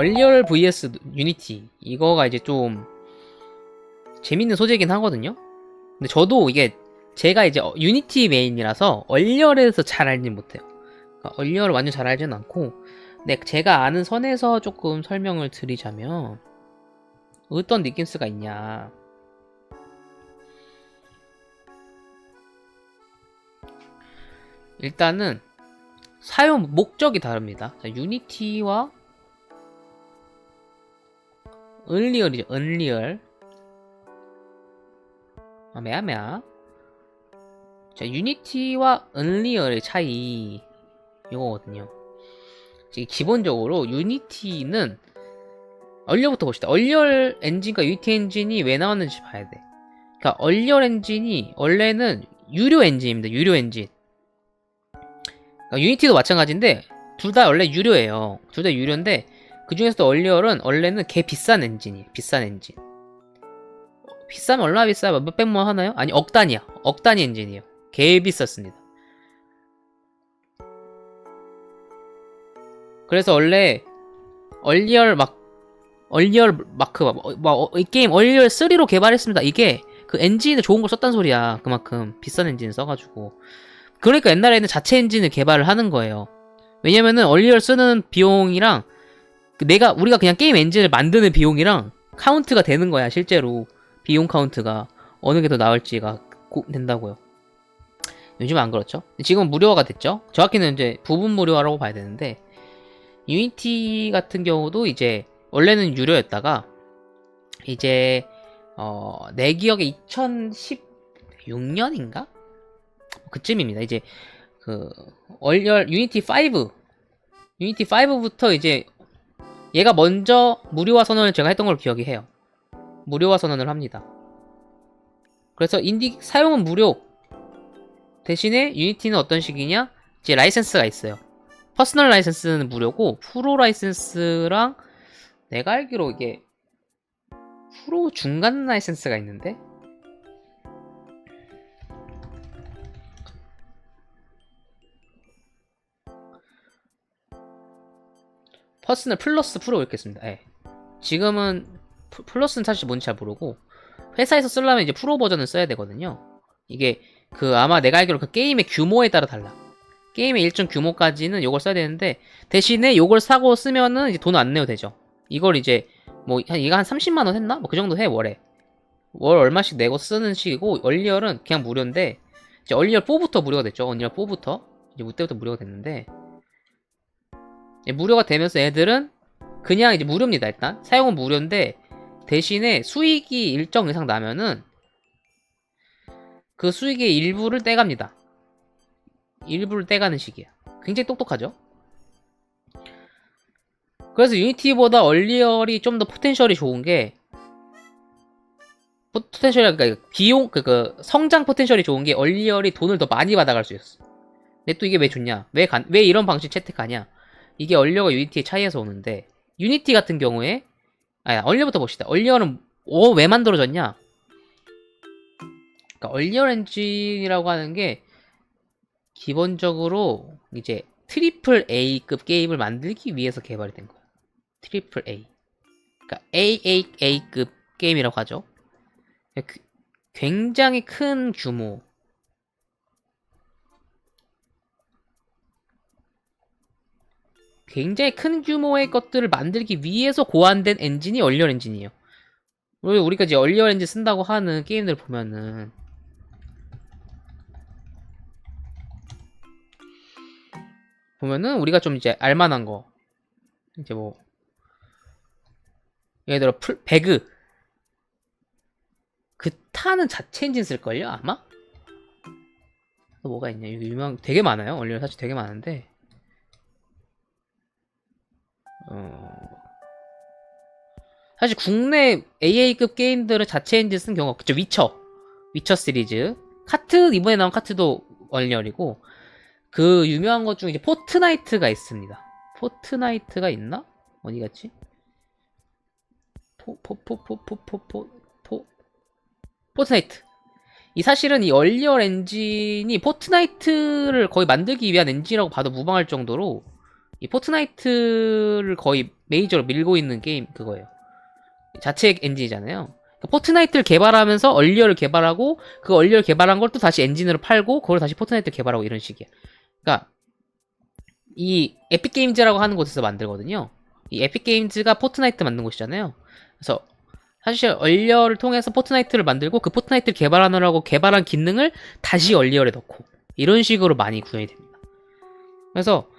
얼리얼 vs 유니티 이거가 이제 좀 재밌는 소재긴 하거든요. 근데 저도 이게 제가 이제 유니티 메인이라서 얼리얼에서 잘 알진 못해요. 그러니까 얼리얼을 완전 잘 알지는 않고, 근데 제가 아는 선에서 조금 설명을 드리자면 어떤 느낌스가 있냐. 일단은 사용 목적이 다릅니다. 자, 유니티와 은리얼이죠. 은리얼. 매야매야. 자, 유니티와 은리얼의 차이 이거거든요. 기본적으로 유니티는 얼리얼부터 봅시다. 얼리얼 엔진과 유니티 엔진이 왜 나왔는지 봐야 돼. 그러니까 얼리얼 엔진이 원래는 유료 엔진입니다. 유료 엔진. 그러니까 유니티도 마찬가지인데 둘 다 원래 유료예요. 둘 다 유료인데 그 중에서도 얼리얼은 원래는 개 비싼 엔진이에요. 비싼 엔진. 비싸면 얼마나 비싸요? 몇백만 하나요? 아니 억 단위야. 억 단위 엔진이에요. 개 비쌌습니다. 그래서 원래 얼리얼 마크 이 게임 얼리얼 3로 개발했습니다. 이게 그 엔진에 좋은 걸 썼단 소리야. 그만큼 비싼 엔진을 써가지고. 그러니까 옛날에는 자체 엔진을 개발을 하는 거예요. 왜냐면은 얼리얼 쓰는 비용이랑 우리가 그냥 게임 엔진을 만드는 비용이랑 카운트가 되는 거야. 실제로 비용 카운트가 어느 게 더 나을지가 된다고요. 요즘은 안 그렇죠. 지금은 무료화가 됐죠. 정확히는 이제 부분 무료화라고 봐야 되는데, 유니티 같은 경우도 이제 원래는 유료였다가 이제 내 기억에 2016년인가? 그쯤입니다. 이제 그 얼리얼 유니티 5부터 이제 얘가 먼저 무료화 선언을 제가 했던 걸 기억이 해요. 무료화 선언을 합니다. 그래서 사용은 무료 대신에 유니티는 어떤 식이냐? 이제 라이센스가 있어요. 퍼스널 라이센스는 무료고 프로 라이센스랑 내가 알기로 이게 프로 중간 라이센스가 있는데 퍼스널 플러스 프로 읽겠습니다. 예. 지금은 플러스는 사실 뭔지 잘 모르고 회사에서 쓰려면 이제 프로 버전을 써야 되거든요. 이게 아마 내가 알기로 그 게임의 규모에 따라 달라. 게임의 일정 규모까지는 이걸 써야 되는데 대신에 이걸 사고 쓰면은 이제 돈 안 내도 되죠. 이걸 이제 이거 한 30만원 했나? 뭐 그 정도 해. 월에 월 얼마씩 내고 쓰는 식이고, 얼리얼은 그냥 무료인데 이제 얼리얼 4부터 무료가 됐죠. 얼리얼 4부터 이제 그때부터 무료가 됐는데, 무료가 되면서 애들은 그냥 이제 무료입니다. 일단 사용은 무료인데 대신에 수익이 일정 이상 나면은 그 수익의 일부를 떼갑니다. 일부를 떼가는 식이야. 굉장히 똑똑하죠. 그래서 유니티보다 얼리얼이 좀 더 포텐셜이 좋은 게, 그러니까 비용 성장 포텐셜이 좋은 게 얼리얼이 돈을 더 많이 받아갈 수 있어. 근데 또 이게 왜 좋냐? 왜 이런 방식 채택하냐? 이게 얼리얼과 유니티의 차이에서 오는데, 유니티 같은 경우에 얼리얼부터 봅시다. 얼리얼은 왜 만들어졌냐? 그러니까 얼리얼 엔진이라고 하는 게 기본적으로 이제 트리플 A급 게임을 만들기 위해서 개발이 된 거야. 트리플 A. 그러니까 AAA급 게임이라고 하죠. 굉장히 큰 규모. 굉장히 큰 규모의 것들을 만들기 위해서 고안된 엔진이 얼리얼 엔진이에요. 우리가 이제 얼리얼 엔진 쓴다고 하는 게임들 보면은 우리가 좀 이제 알만한 거, 이제 뭐 예를 들어 배그 타는 자체 엔진 쓸걸요 아마? 또 뭐가 있냐? 유명 되게 많아요. 얼리얼 사실 되게 많은데 사실 국내 AA급 게임들은 자체 엔진 쓴 경우가 없죠. 위쳐 시리즈 이번에 나온 카트도 얼리얼이고, 그 유명한 것 중에 이제 포트나이트가 있습니다. 포트나이트가 있나? 어디 갔지? 포트나이트. 사실은 이 얼리얼 엔진이 포트나이트를 거의 만들기 위한 엔진이라고 봐도 무방할 정도로 이 포트나이트를 거의 메이저로 밀고 있는 게임 그거예요. 자체 엔진이잖아요. 포트나이트를 개발하면서 얼리어를 개발하고 그 얼리어를 개발한 걸 또 다시 엔진으로 팔고 그걸 다시 포트나이트를 개발하고 이런 식이야. 그러니까 이 에픽게임즈라고 하는 곳에서 만들거든요. 이 에픽게임즈가 포트나이트 만든 곳이잖아요. 그래서 사실 얼리어를 통해서 포트나이트를 만들고 그 포트나이트를 개발하느라고 개발한 기능을 다시 얼리어에 넣고 이런 식으로 많이 구현이 됩니다. 그래서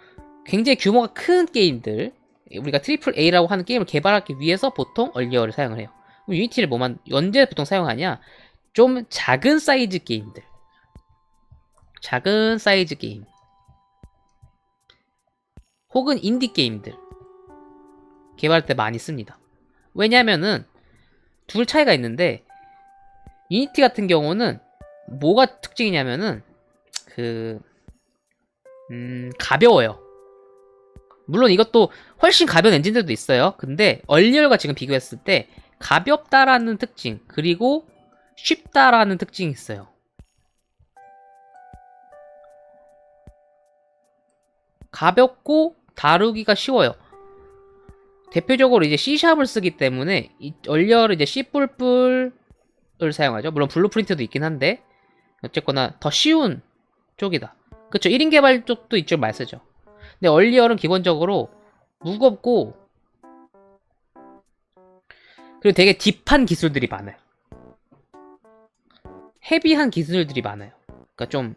굉장히 규모가 큰 게임들, 우리가 트리플 A라고 하는 게임을 개발하기 위해서 보통 얼리어를 사용을 해요. 유니티를 언제 보통 사용하냐? 좀 작은 사이즈 게임들, 작은 사이즈 게임 혹은 인디 게임들 개발할 때 많이 씁니다. 왜냐면은 둘 차이가 있는데 유니티 같은 경우는 뭐가 특징이냐면은 가벼워요. 물론 이것도 훨씬 가벼운 엔진들도 있어요. 근데 얼리얼과 지금 비교했을 때 가볍다라는 특징 그리고 쉽다라는 특징이 있어요. 가볍고 다루기가 쉬워요. 대표적으로 이제 C샵을 쓰기 때문에 이 얼리얼은 이제 C++을 사용하죠. 물론 블루프린트도 있긴 한데 어쨌거나 더 쉬운 쪽이다. 그쵸, 1인 개발 쪽도 이쪽 많이 쓰죠. 근데 얼리얼은 기본적으로 무겁고 그리고 되게 딥한 기술들이 많아요. 헤비한 기술들이 많아요. 그러니까 좀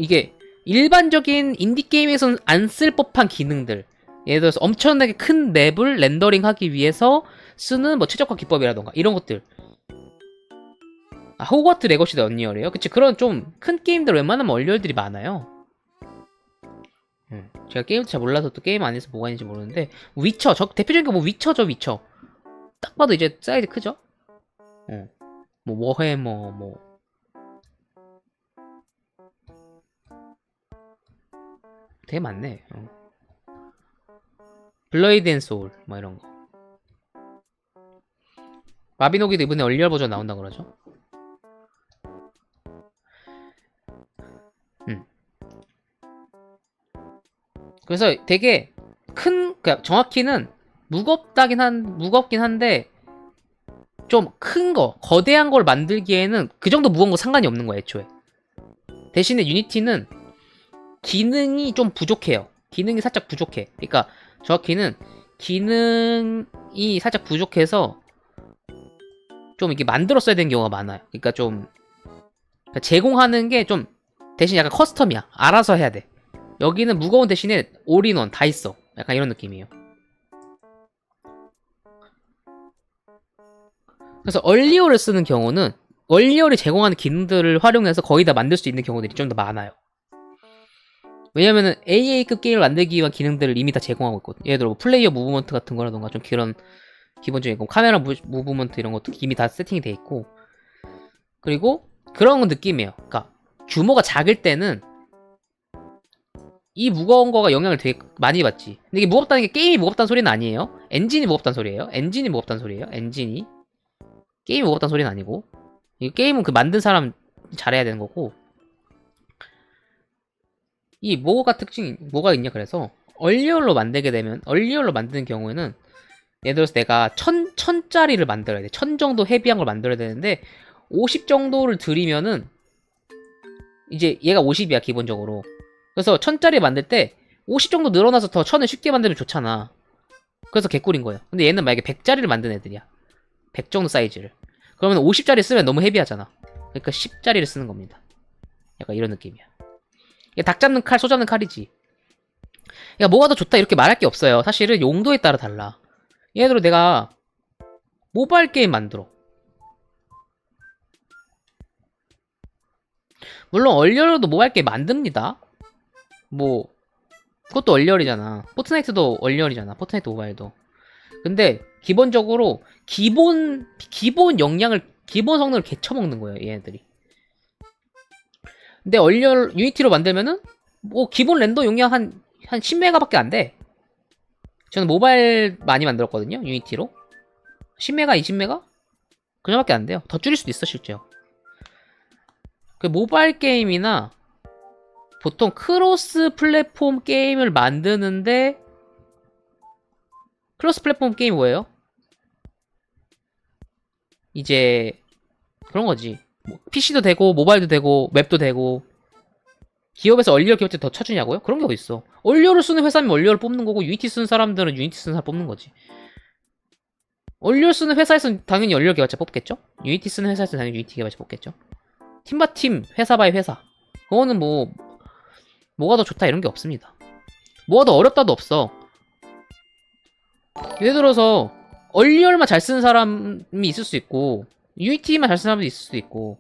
이게 일반적인 인디게임에서는 안 쓸 법한 기능들, 예를 들어서 엄청나게 큰 맵을 렌더링 하기 위해서 쓰는 뭐 최적화 기법이라던가 이런 것들. 호그와트 레거시도 얼리얼이에요. 그치, 그런 좀 큰 게임들 웬만하면 얼리얼들이 많아요. 제가 게임도 잘 몰라서 또 게임 안에서 뭐가 있는지 모르는데 위쳐, 대표적인 게 뭐 위쳐죠. 위쳐 딱 봐도 이제 사이즈 크죠. 뭐 워해머 뭐 되게 많네. 블레이드 앤 소울 뭐 이런 거. 마비노기도 이번에 얼리얼 버전 나온다 그러죠. 그래서 되게 그러니까 정확히는 무겁긴 한데 좀 큰 거, 거대한 걸 만들기에는 그 정도 무거운 거 상관이 없는 거야, 애초에. 대신에 유니티는 기능이 좀 부족해요. 기능이 살짝 부족해. 그러니까 정확히는 기능이 살짝 부족해서 좀 이렇게 만들었어야 되는 경우가 많아요. 그러니까 좀 그러니까 제공하는 게 좀 대신 약간 커스텀이야. 알아서 해야 돼. 여기는 무거운 대신에 올인원 다 있어. 약간 이런 느낌이에요. 그래서 얼리어를 쓰는 경우는 얼리어를 제공하는 기능들을 활용해서 거의 다 만들 수 있는 경우들이 좀 더 많아요. 왜냐면은 AA급 게임을 만들기 위한 기능들을 이미 다 제공하고 있거든. 예를 들어 뭐 플레이어 무브먼트 같은 거라던가 좀 그런 기본적인 거, 카메라 무브먼트 이런 것도 이미 다 세팅이 돼 있고, 그리고 그런 느낌이에요. 그러니까 규모가 작을 때는 이 무거운 거가 영향을 되게 많이 받지. 근데 이게 무겁다는 게 게임이 무겁다는 소리는 아니에요. 엔진이 무겁다는 소리예요. 엔진이 무겁다는 소리예요. 엔진이. 게임이 무겁다는 소리는 아니고. 이 게임은 그 만든 사람 잘해야 되는 거고. 이 뭐가 특징이 뭐가 있냐, 그래서 얼리얼로 만드는 경우에는 예를 들어서 내가 1000짜리를 만들어야 돼. 1000 정도 헤비한 걸 만들어야 되는데 50 정도를 들이면은 이제 얘가 50이야 기본적으로. 그래서 1000짜리 만들 때 50 정도 늘어나서 더 1000을 쉽게 만들면 좋잖아. 그래서 개꿀인 거예요. 근데 얘는 만약에 100짜리를 만든 애들이야. 100 정도 사이즈를. 그러면 50짜리 쓰면 너무 헤비하잖아. 그러니까 10짜리를 쓰는 겁니다. 약간 이런 느낌이야. 이게 닭 잡는 칼, 소 잡는 칼이지. 그러니까 뭐가 더 좋다 이렇게 말할 게 없어요. 사실은 용도에 따라 달라. 예를 들어 내가 모바일 게임 만들어. 물론 얼리얼로도 모바일 게임 만듭니다. 뭐 그것도 얼리얼이잖아. 포트나이트도 얼리얼이잖아. 포트나이트 모바일도. 근데 기본적으로 기본 역량을, 기본 성능을 개쳐먹는 거예요, 얘네들이. 근데 얼리얼 유니티로 만들면은 뭐 기본 렌더 용량 한 10메가밖에 안 돼. 저는 모바일 많이 만들었거든요, 유니티로. 10메가, 20메가? 그 정도밖에 안 돼요. 더 줄일 수도 있어, 실제로. 그 모바일 게임이나 보통 크로스 플랫폼 게임을 만드는데, 크로스 플랫폼 게임이 뭐예요? 이제 그런 거지. 뭐 PC도 되고 모바일도 되고 웹도 되고. 기업에서 얼리어 기업체 더 쳐주냐고요? 그런 게 어딨어. 얼리어를 쓰는 회사면 얼리어를 뽑는 거고, 유니티 쓰는 사람들은 유니티 쓰는 사람 뽑는 거지. 얼리어 쓰는 회사에서는 당연히 얼리어 개발자 뽑겠죠? 유니티 쓰는 회사에서는 당연히 유니티 개발자 뽑겠죠? 팀 바 팀, 회사 바이 회사. 그거는 뭐가 더 좋다 이런 게 없습니다. 뭐가 더 어렵다도 없어. 예를 들어서 얼리얼만 잘 쓰는 사람이 있을 수 있고, 유니티만 잘 쓰는 사람도 있을 수도 있고.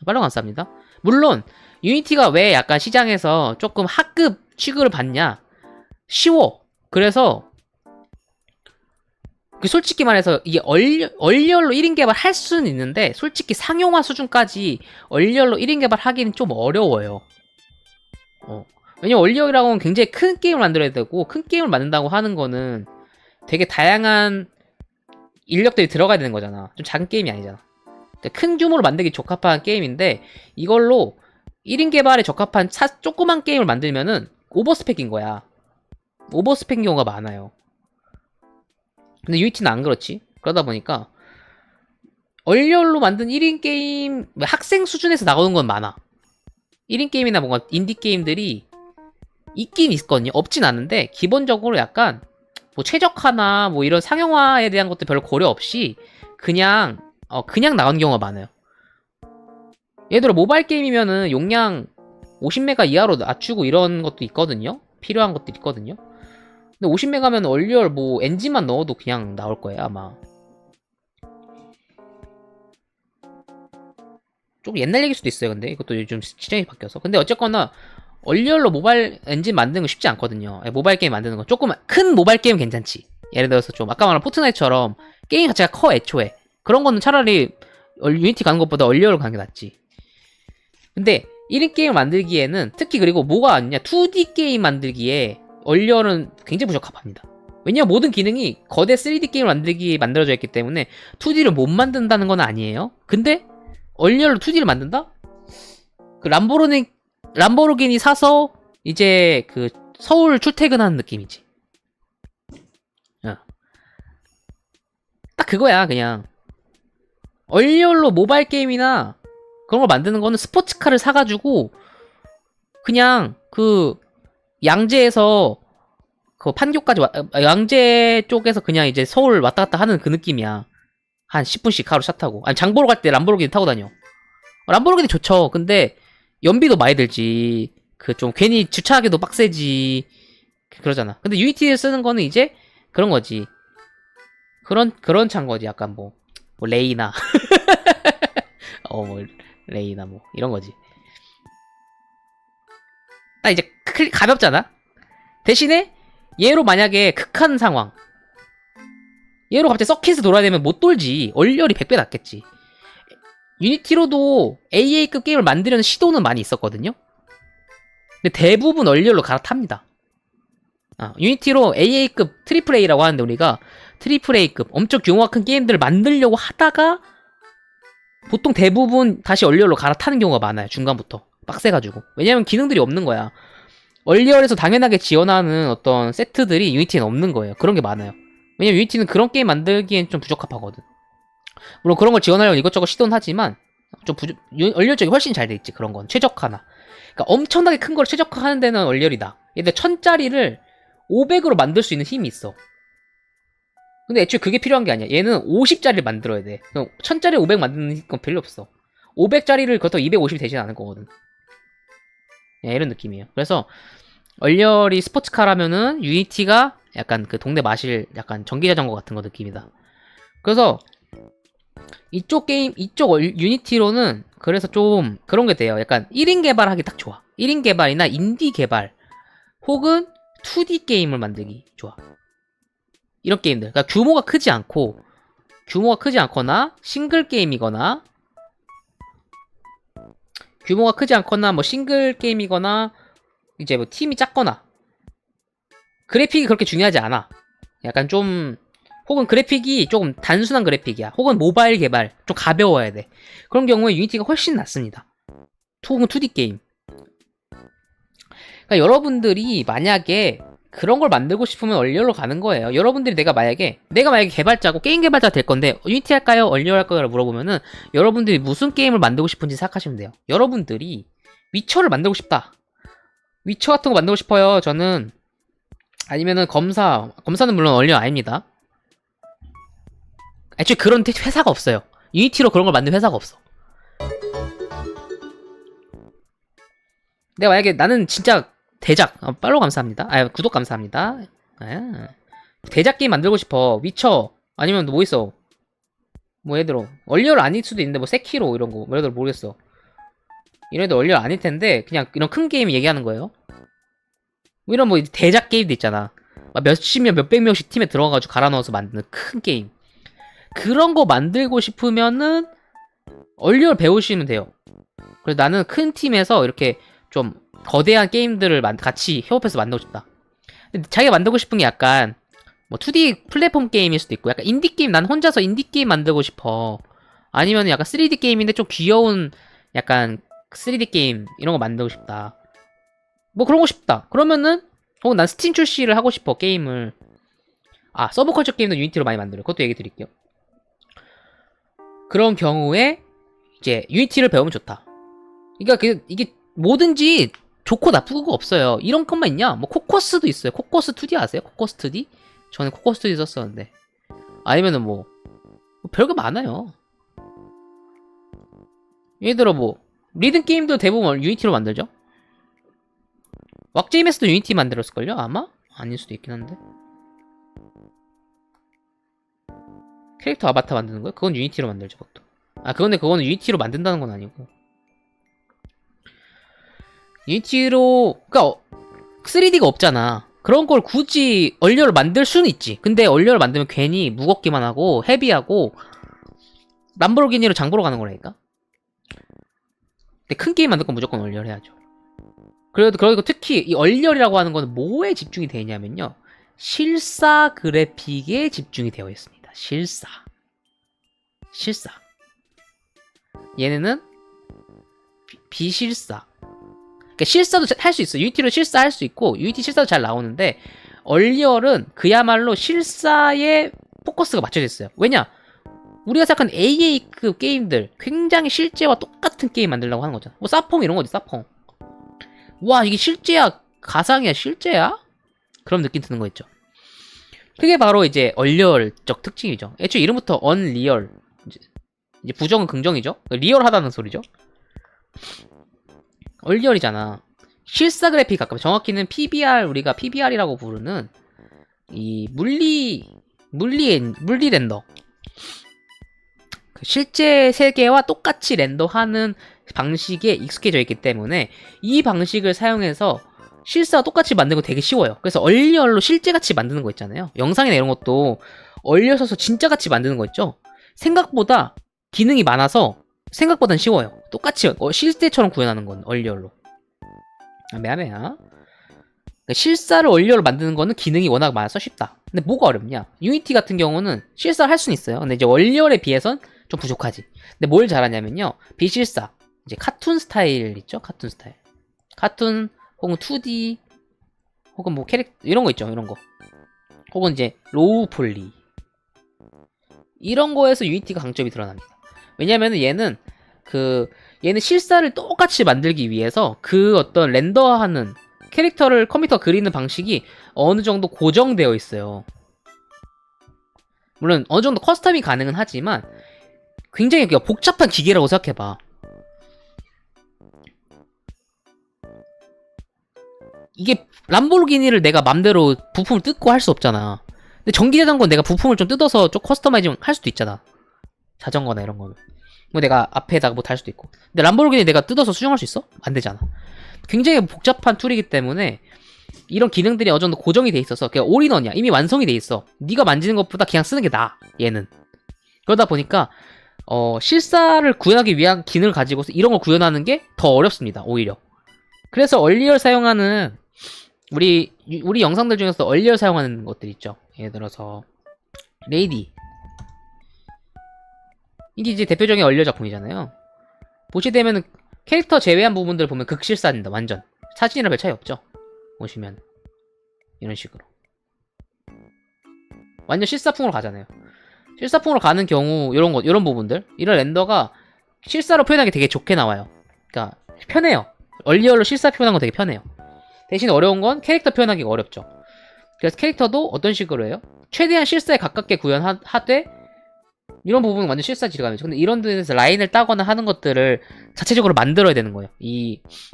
빨리 감사합니다. 물론 유니티가 왜 약간 시장에서 조금 하급 취급을 받냐? 쉬워. 그래서 솔직히 말해서 이게 얼리얼로 1인 개발 할 수는 있는데, 솔직히 상용화 수준까지 얼리얼로 1인 개발 하기는 좀 어려워요. 왜냐면 얼리얼이라고 하면 굉장히 큰 게임을 만들어야 되고, 큰 게임을 만든다고 하는 거는 되게 다양한 인력들이 들어가야 되는 거잖아. 좀 작은 게임이 아니잖아. 그러니까 큰 규모로 만들기 적합한 게임인데, 이걸로 1인 개발에 적합한 조그만 게임을 만들면은 오버스펙인 거야. 오버스펙인 경우가 많아요. 근데 유니티는 안 그렇지. 그러다 보니까 얼리얼로 만든 1인 게임, 학생 수준에서 나오는 건 많아. 1인 게임이나 뭔가 인디 게임들이 있긴 있거든요. 없진 않은데 기본적으로 약간 뭐 최적화나 뭐 이런 상용화에 대한 것도 별로 고려 없이 그냥 나오는 경우가 많아요. 예를 들어 모바일 게임이면은 용량 50메가 이하로 낮추고 이런 것도 있거든요. 필요한 것도 있거든요. 근데 50메가면 얼리얼 뭐 엔진만 넣어도 그냥 나올 거예요 아마. 좀 옛날 얘기일 수도 있어요. 근데 이것도 요즘 시장이 바뀌어서. 근데 어쨌거나 얼리얼로 모바일 엔진 만드는 거 쉽지 않거든요. 모바일 게임 만드는 거 조금 큰 모바일 게임은 괜찮지. 예를 들어서 좀 아까 말한 포트나이트처럼 게임 자체가 커 애초에. 그런 거는 차라리 유니티 가는 것보다 얼리얼로 가는 게 낫지. 근데 1인 게임 만들기에는 특히 그리고 뭐가 아니냐 2D 게임 만들기에 얼리얼은 굉장히 부적합합니다. 왜냐면 모든 기능이 거대 3D 게임을 만들기에 만들어져 있기 때문에 2D를 못 만든다는 건 아니에요. 근데 얼리얼로 2D를 만든다? 그 람보르기니 사서 이제 그 서울 출퇴근하는 느낌이지. 딱 그거야 그냥. 얼리얼로 모바일 게임이나 그런 걸 만드는 거는 스포츠카를 사가지고 그냥 그 양재에서 그 판교까지 양재 쪽에서 그냥 이제 서울 왔다 갔다 하는 그 느낌이야. 한 10분씩 하루 차 타고. 아니 장 보러 갈 때 람보르기니 타고 다녀. 람보르기니 좋죠. 근데 연비도 많이 들지. 그 좀 괜히 주차하기도 빡세지. 그러잖아. 근데 유니티를 쓰는 거는 이제 그런 거지. 그런 차인 거지. 약간 뭐 레이나 뭐 레이나 뭐 이런 거지. 딱 이제 가볍잖아. 대신에 얘로 만약에 극한 상황, 얘로 갑자기 서킷을 돌아야 되면 못 돌지. 얼리얼이 100배 낫겠지. 유니티로도 AA급 게임을 만들려는 시도는 많이 있었거든요. 근데 대부분 얼리얼로 갈아탑니다. 유니티로 AA급 트리플 A라고 하는데 우리가 트리플 A급 엄청 규모가 큰 게임들을 만들려고 하다가 보통 대부분 다시 얼리얼로 갈아타는 경우가 많아요. 중간부터 빡세가지고. 왜냐면 기능들이 없는 거야. 얼리얼에서 당연하게 지원하는 어떤 세트들이 유니티는 없는 거예요. 그런 게 많아요. 왜냐면 유니티는 그런 게임 만들기엔 좀 부적합하거든. 물론 그런 걸 지원하려고 이것저것 시도는 하지만 좀 얼리얼 쪽이 훨씬 잘 돼 있지. 그런 건 최적화나. 그러니까 엄청나게 큰 걸 최적화하는 데는 얼리얼이다. 근데 1000짜리를 500으로 만들 수 있는 힘이 있어. 근데 애초에 그게 필요한 게 아니야. 얘는 50짜리를 만들어야 돼. 1000짜리 500 만드는 건 별로 없어. 500짜리를 그렇다고 250이 되진 않을 거거든. 이런 느낌이에요. 그래서 얼리얼이 스포츠카라면은 유니티가 약간 그 동네 마실 약간 전기자전거 같은 거 느낌이다. 그래서 이쪽 유니티로는 그래서 좀 그런 게 돼요. 약간 1인 개발하기 딱 좋아. 1인 개발이나 인디 개발 혹은 2D 게임을 만들기 좋아. 이런 게임들. 그러니까 규모가 크지 않거나 싱글 게임이거나 규모가 크지 않거나 뭐 싱글 게임이거나 이제 뭐 팀이 작거나 그래픽이 그렇게 중요하지 않아. 약간 좀 혹은 그래픽이 조금 단순한 그래픽이야. 혹은 모바일 개발 좀 가벼워야 돼. 그런 경우에 유니티가 훨씬 낫습니다. 혹은 2D 게임. 그러니까 여러분들이 만약에 그런 걸 만들고 싶으면 얼리얼로 가는 거예요. 여러분들이 내가 만약에 개발자고 게임 개발자 될 건데 유니티 할까요? 얼리얼 할 거요? 물어보면은 여러분들이 무슨 게임을 만들고 싶은지 생각하시면 돼요. 여러분들이 위쳐를 만들고 싶다. 위쳐 같은 거 만들고 싶어요. 저는. 아니면은 검사는 물론 얼리얼 아닙니다. 애초에 그런 회사가 없어요. 유니티로 그런 걸 만든 회사가 없어. 내가 만약에 나는 진짜 대작, 팔로우 감사합니다. 구독 감사합니다. 대작 게임 만들고 싶어. 위쳐 아니면 뭐 있어? 뭐 예를 들어 얼리얼 아닐 수도 있는데 뭐 세키로 이런 거. 뭐 예를 들어 모르겠어. 이런 애들 얼리얼 아닐 텐데 그냥 이런 큰 게임 얘기하는 거예요. 뭐 이런 뭐 대작 게임도 있잖아. 막 몇십 명, 몇백 명씩 팀에 들어가가지고 갈아 넣어서 만드는 큰 게임. 그런 거 만들고 싶으면은 얼리얼 배우시면 돼요. 그래서 나는 큰 팀에서 이렇게 좀 거대한 게임들을 같이 협업해서 만들고 싶다. 근데 자기가 만들고 싶은 게 약간 뭐 2D 플랫폼 게임일 수도 있고 약간 인디 게임, 난 혼자서 인디 게임 만들고 싶어. 아니면 약간 3D 게임인데 좀 귀여운 약간 3D 게임 이런 거 만들고 싶다. 뭐 그런 거 싶다. 그러면은 난 스팀 출시를 하고 싶어 게임을. 서브컬처 게임도 유니티로 많이 만들어요. 그것도 얘기 드릴게요. 그런 경우에 이제 유니티를 배우면 좋다. 그러니까 이게 뭐든지 좋고 나쁘고 없어요. 이런 것만 있냐? 뭐 코코스도 있어요. 코코스 2D 아세요? 코코스 2D? 저는 코코스 2D 썼었는데. 아니면은 뭐 별거 많아요. 예를 들어 뭐 리듬 게임도 대부분 유니티로 만들죠. 왁제임에서도 유니티 만들었을걸요? 아마? 아닐 수도 있긴 한데. 캐릭터 아바타 만드는 거요? 그건 유니티로 만들죠, 그것도. 그거는 유니티로 만든다는 건 아니고. 유니티로, 그니까, 3D가 없잖아. 그런 걸 굳이 얼리얼을 만들 수는 있지. 근데 얼리얼을 만들면 괜히 무겁기만 하고, 헤비하고, 람보르기니로 장 보러 가는 거라니까? 근데 큰 게임 만들 건 무조건 얼리얼 해야죠. 그리고 특히 이 얼리얼이라고 하는 거는 뭐에 집중이 되어 있냐면요. 실사 그래픽에 집중이 되어 있습니다. 실사. 얘네는 비실사. 그러니까 실사도 할 수 있어. 유니티로 실사 할 수 있고 유니티 실사도 잘 나오는데 얼리얼은 그야말로 실사에 포커스가 맞춰져 있어요. 왜냐? 우리가 생각하는 AA급 게임들 굉장히 실제와 똑같은 게임 만들려고 하는 거잖아. 뭐 사펑 이런 거지. 사펑. 와 이게 실제야? 가상이야? 실제야? 그런 느낌 드는 거 있죠. 그게 바로 이제 얼리얼적 특징이죠. 애초에 이름부터 언리얼. 이제 부정은 긍정이죠. 리얼하다는 소리죠. 얼리얼이잖아. 실사 그래픽 가까워. 정확히는 PBR, 우리가 PBR이라고 부르는 이 물리 렌더. 실제 세계와 똑같이 렌더하는 방식에 익숙해져 있기 때문에 이 방식을 사용해서 실사와 똑같이 만드는 거 되게 쉬워요. 그래서 얼리얼로 실제같이 만드는 거 있잖아요. 영상이나 이런 것도 얼리얼 써서 진짜같이 만드는 거 있죠. 생각보다 기능이 많아서 생각보단 쉬워요. 똑같이 실제처럼 구현하는 건 얼리얼로. 미안해요. 그러니까 실사를 얼리얼로 만드는 거는 기능이 워낙 많아서 쉽다. 근데 뭐가 어렵냐? 유니티 같은 경우는 실사를 할 수는 있어요. 근데 이제 얼리얼에 비해선 좀 부족하지. 근데 뭘 잘하냐면요. 비실사. 이제 카툰 스타일 있죠? 카툰 스타일. 카툰 혹은 2D 혹은 뭐 캐릭터 이런 거 있죠. 이런 거. 혹은 이제 로우 폴리. 이런 거에서 유니티가 강점이 드러납니다. 왜냐면은 얘는 실사를 똑같이 만들기 위해서 그 어떤 렌더하는 캐릭터를 컴퓨터가 그리는 방식이 어느 정도 고정되어 있어요. 물론 어느 정도 커스텀이 가능은 하지만 굉장히 복잡한 기계라고 생각해봐. 이게 람보르기니를 내가 맘대로 부품을 뜯고 할 수 없잖아. 근데 전기자전거는 내가 부품을 좀 뜯어서 좀 커스터마이징 할 수도 있잖아. 자전거나 이런 거는. 뭐 내가 앞에다가 뭐 달 수도 있고. 근데 람보르기니 내가 뜯어서 수정할 수 있어? 안 되잖아. 굉장히 복잡한 툴이기 때문에 이런 기능들이 어느 정도 고정이 돼 있어서 그냥 올인원이야. 이미 완성이 돼 있어. 네가 만지는 것보다 그냥 쓰는 게 나아. 얘는. 그러다 보니까 실사를 구현하기 위한 기능을 가지고서 이런 걸 구현하는 게 더 어렵습니다. 오히려. 그래서 얼리얼 사용하는 우리 영상들 중에서 얼리얼 사용하는 것들 있죠. 예를 들어서 레이디. 이게 이제 대표적인 얼리얼 작품이잖아요. 보시게 되면은 캐릭터 제외한 부분들을 보면 극실사입니다. 완전. 사진이랑 별 차이 없죠. 보시면 이런 식으로 완전 실사풍으로 가잖아요. 실사풍으로 가는 경우 이런 부분들 이런 렌더가 실사로 표현하기 되게 좋게 나와요. 그러니까 편해요. 얼리얼로 실사 표현한 건 되게 편해요. 대신 어려운 건 캐릭터 표현하기가 어렵죠. 그래서 캐릭터도 어떤 식으로 해요? 최대한 실사에 가깝게 구현하되 이런 부분은 완전 실사 질감이죠. 근데 이런 데서 라인을 따거나 하는 것들을 자체적으로 만들어야 되는 거예요.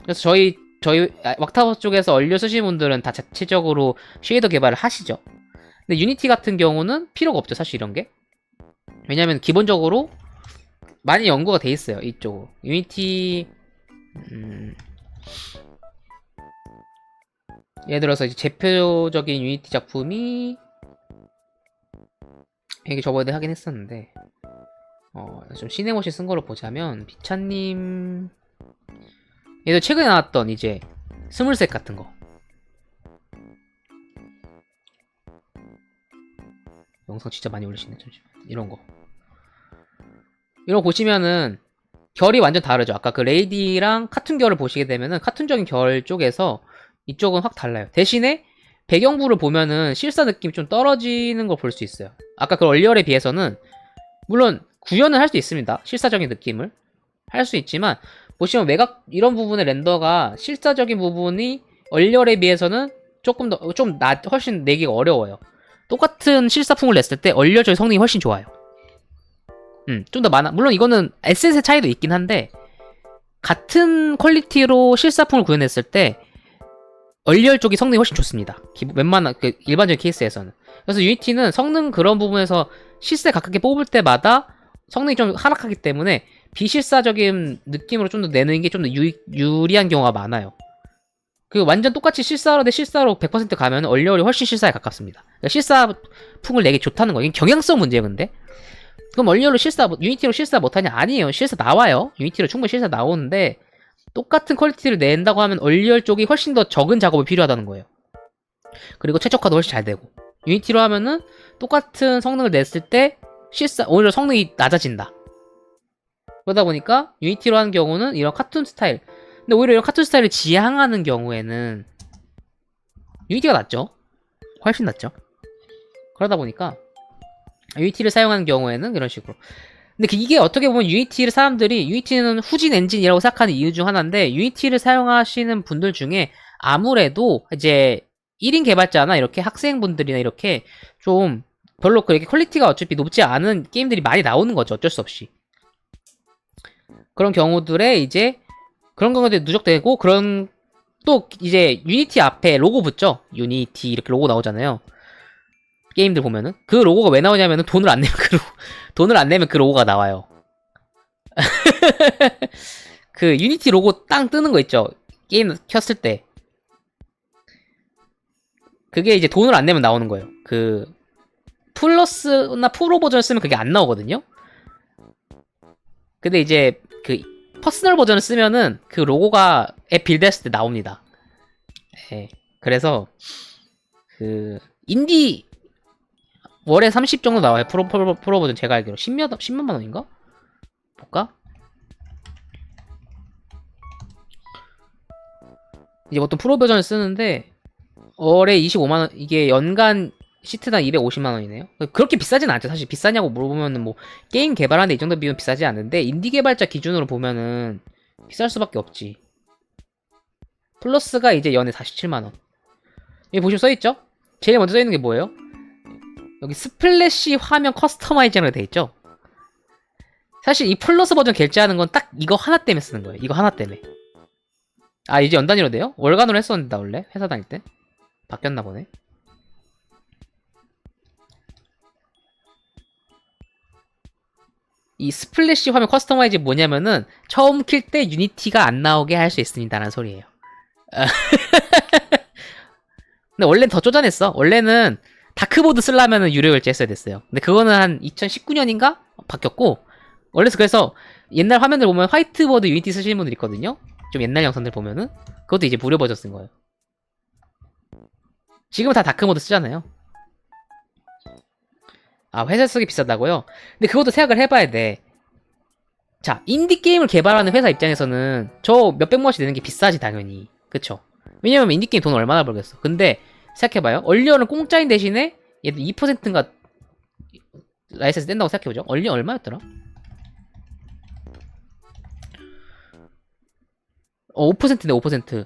그래서 저희 왁타버 쪽에서 얼리얼 쓰시는 분들은 다 자체적으로 쉐이더 개발을 하시죠. 근데 유니티 같은 경우는 필요가 없죠. 사실 이런 게. 왜냐면 기본적으로 많이 연구가 돼 있어요. 이쪽으로. 유니티 예를 들어서 이제 대표적인 유니티 작품이 이게 저번에 하긴 했었는데 좀 시네모시 쓴 거로 보자면 비차님 얘도 최근에 나왔던 이제 스물셋 같은 거 영상 진짜 많이 올리시네. 잠시만. 이런 거 보시면은 결이 완전 다르죠. 아까 그 레이디랑 카툰 결을 보시게 되면은 카툰적인 결 쪽에서 이쪽은 확 달라요. 대신에 배경부를 보면은 실사 느낌이 좀 떨어지는 걸 볼 수 있어요. 아까 그 얼리얼에 비해서는 물론 구현을 할 수 있습니다. 실사적인 느낌을 할 수 있지만 보시면 외곽 이런 부분의 렌더가 실사적인 부분이 얼리얼에 비해서는 조금 더 훨씬 내기가 어려워요. 똑같은 실사풍을 냈을 때 얼리얼 성능이 훨씬 좋아요. 좀 더 많아. 물론 이거는 에셋의 차이도 있긴 한데 같은 퀄리티로 실사풍을 구현했을 때 얼리얼 쪽이 성능이 훨씬 좋습니다. 웬만한 일반적인 케이스에서는. 그래서 유니티는 성능 그런 부분에서 실사에 가깝게 뽑을 때마다 성능이 좀 하락하기 때문에 비실사적인 느낌으로 좀 더 내는 게 좀 더 유리한 경우가 많아요. 완전 똑같이 실사로 대 실사로 100% 가면 얼리얼이 훨씬 실사에 가깝습니다. 그러니까 실사풍을 내기 좋다는 거예요. 이게 경향성 문제예요, 근데. 그럼 얼리얼로 유니티로 실사 못하냐? 아니에요. 실사 나와요. 유니티로 충분히 실사 나오는데 똑같은 퀄리티를 낸다고 하면 얼리얼 쪽이 훨씬 더 적은 작업이 필요하다는 거예요. 그리고 최적화도 훨씬 잘 되고 유니티로 하면은 똑같은 성능을 냈을 때 오히려 성능이 낮아진다. 그러다 보니까 유니티로 하는 경우는 이런 카툰 스타일 근데 오히려 이런 카툰 스타일을 지향하는 경우에는 유니티가 낫죠. 훨씬 낫죠. 그러다 보니까 유니티를 사용하는 경우에는 이런 식으로. 근데 이게 어떻게 보면 유니티는 후진 엔진이라고 생각하는 이유 중 하나인데 유니티를 사용하시는 분들 중에 아무래도 이제 1인 개발자나 이렇게 학생분들이나 이렇게 좀 별로 그렇게 퀄리티가 어차피 높지 않은 게임들이 많이 나오는 거죠. 어쩔 수 없이. 그런 경우들에 이제 그런 경우들이 누적되고 또 이제 유니티 앞에 로고 붙죠. 유니티 이렇게 로고 나오잖아요. 게임들 보면은 그 로고가 왜 나오냐면은 돈을 안 내면 그 로고가 나와요. 그 유니티 로고 땅 뜨는 거 있죠. 게임 켰을 때 그게 이제 돈을 안 내면 나오는 거예요. 그 플러스나 프로 버전을 쓰면 그게 안 나오거든요. 근데 이제 그 퍼스널 버전을 쓰면은 그 로고가 앱 빌드했을 때 나옵니다. 네. 그래서 그 인디 월에 30 정도 나와요. 프로 버전 제가 알기로 10만 원인가? 볼까? 이제 보통 프로 버전을 쓰는데 월에 25만 원 이게 연간 시트당 250만 원이네요. 그렇게 비싸진 않죠. 사실 비싸냐고 물어보면은 뭐 게임 개발하는데 이 정도 비용 비싸지 않는데 인디 개발자 기준으로 보면은 비쌀 수밖에 없지. 플러스가 이제 연에 47만 원. 여기 보시면 써있죠? 제일 먼저 써있는 게 뭐예요? 여기 스플래시 화면 커스터마이징으로 돼있죠? 사실 이 플러스 버전 결제하는 건 딱 이거 하나 때문에 쓰는 거예요. 이거 하나 때문에. 아 이제 연단위로 돼요? 월간으로 했었는데 원래 회사 다닐 때 바뀌었나 보네. 이 스플래시 화면 커스터마이징 뭐냐면은 처음 킬 때 유니티가 안 나오게 할 수 있습니다라는 소리예요. 근데 원래는 더 쪼잔했어. 원래는 다크보드 쓰려면은 유료 결제했어야 됐어요. 근데 그거는 한 2019년인가 바뀌었고 그래서 옛날 화면들 보면 화이트보드 유니티 쓰시는 분들 있거든요. 좀 옛날 영상들 보면은 그것도 이제 무료 버전 쓴 거예요. 지금은 다 다크모드 쓰잖아요. 아 회사 쓰기 비싸다고요? 근데 그것도 생각을 해봐야 돼. 자 인디 게임을 개발하는 회사 입장에서는 저 몇백만 원씩 내는 게 비싸지 당연히. 그쵸? 왜냐면 인디게임 돈 얼마나 벌겠어. 근데 생각해봐요. 얼리얼은 공짜인 대신에 얘도 2%인가 라이센스 뗀다고 생각해보죠. 얼리 얼마였더라? 5%네 5%.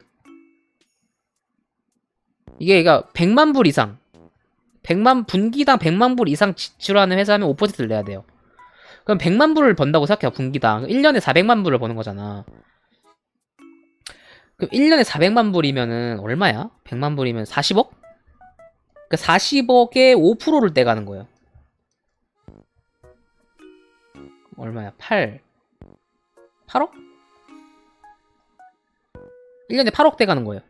이게 그러니까 100만 불 이상 100만 분기당 100만 불 이상 지출하는 회사면 5%를 내야 돼요. 그럼 100만 불을 번다고 생각해요. 분기당 1년에 400만 불을 버는 거잖아. 그럼 1년에 400만 불이면은 얼마야? 100만 불이면 40억? 그 40억에 5%를 떼가는 거예요. 얼마야? 8억? 1년에 8억 떼가는 거예요.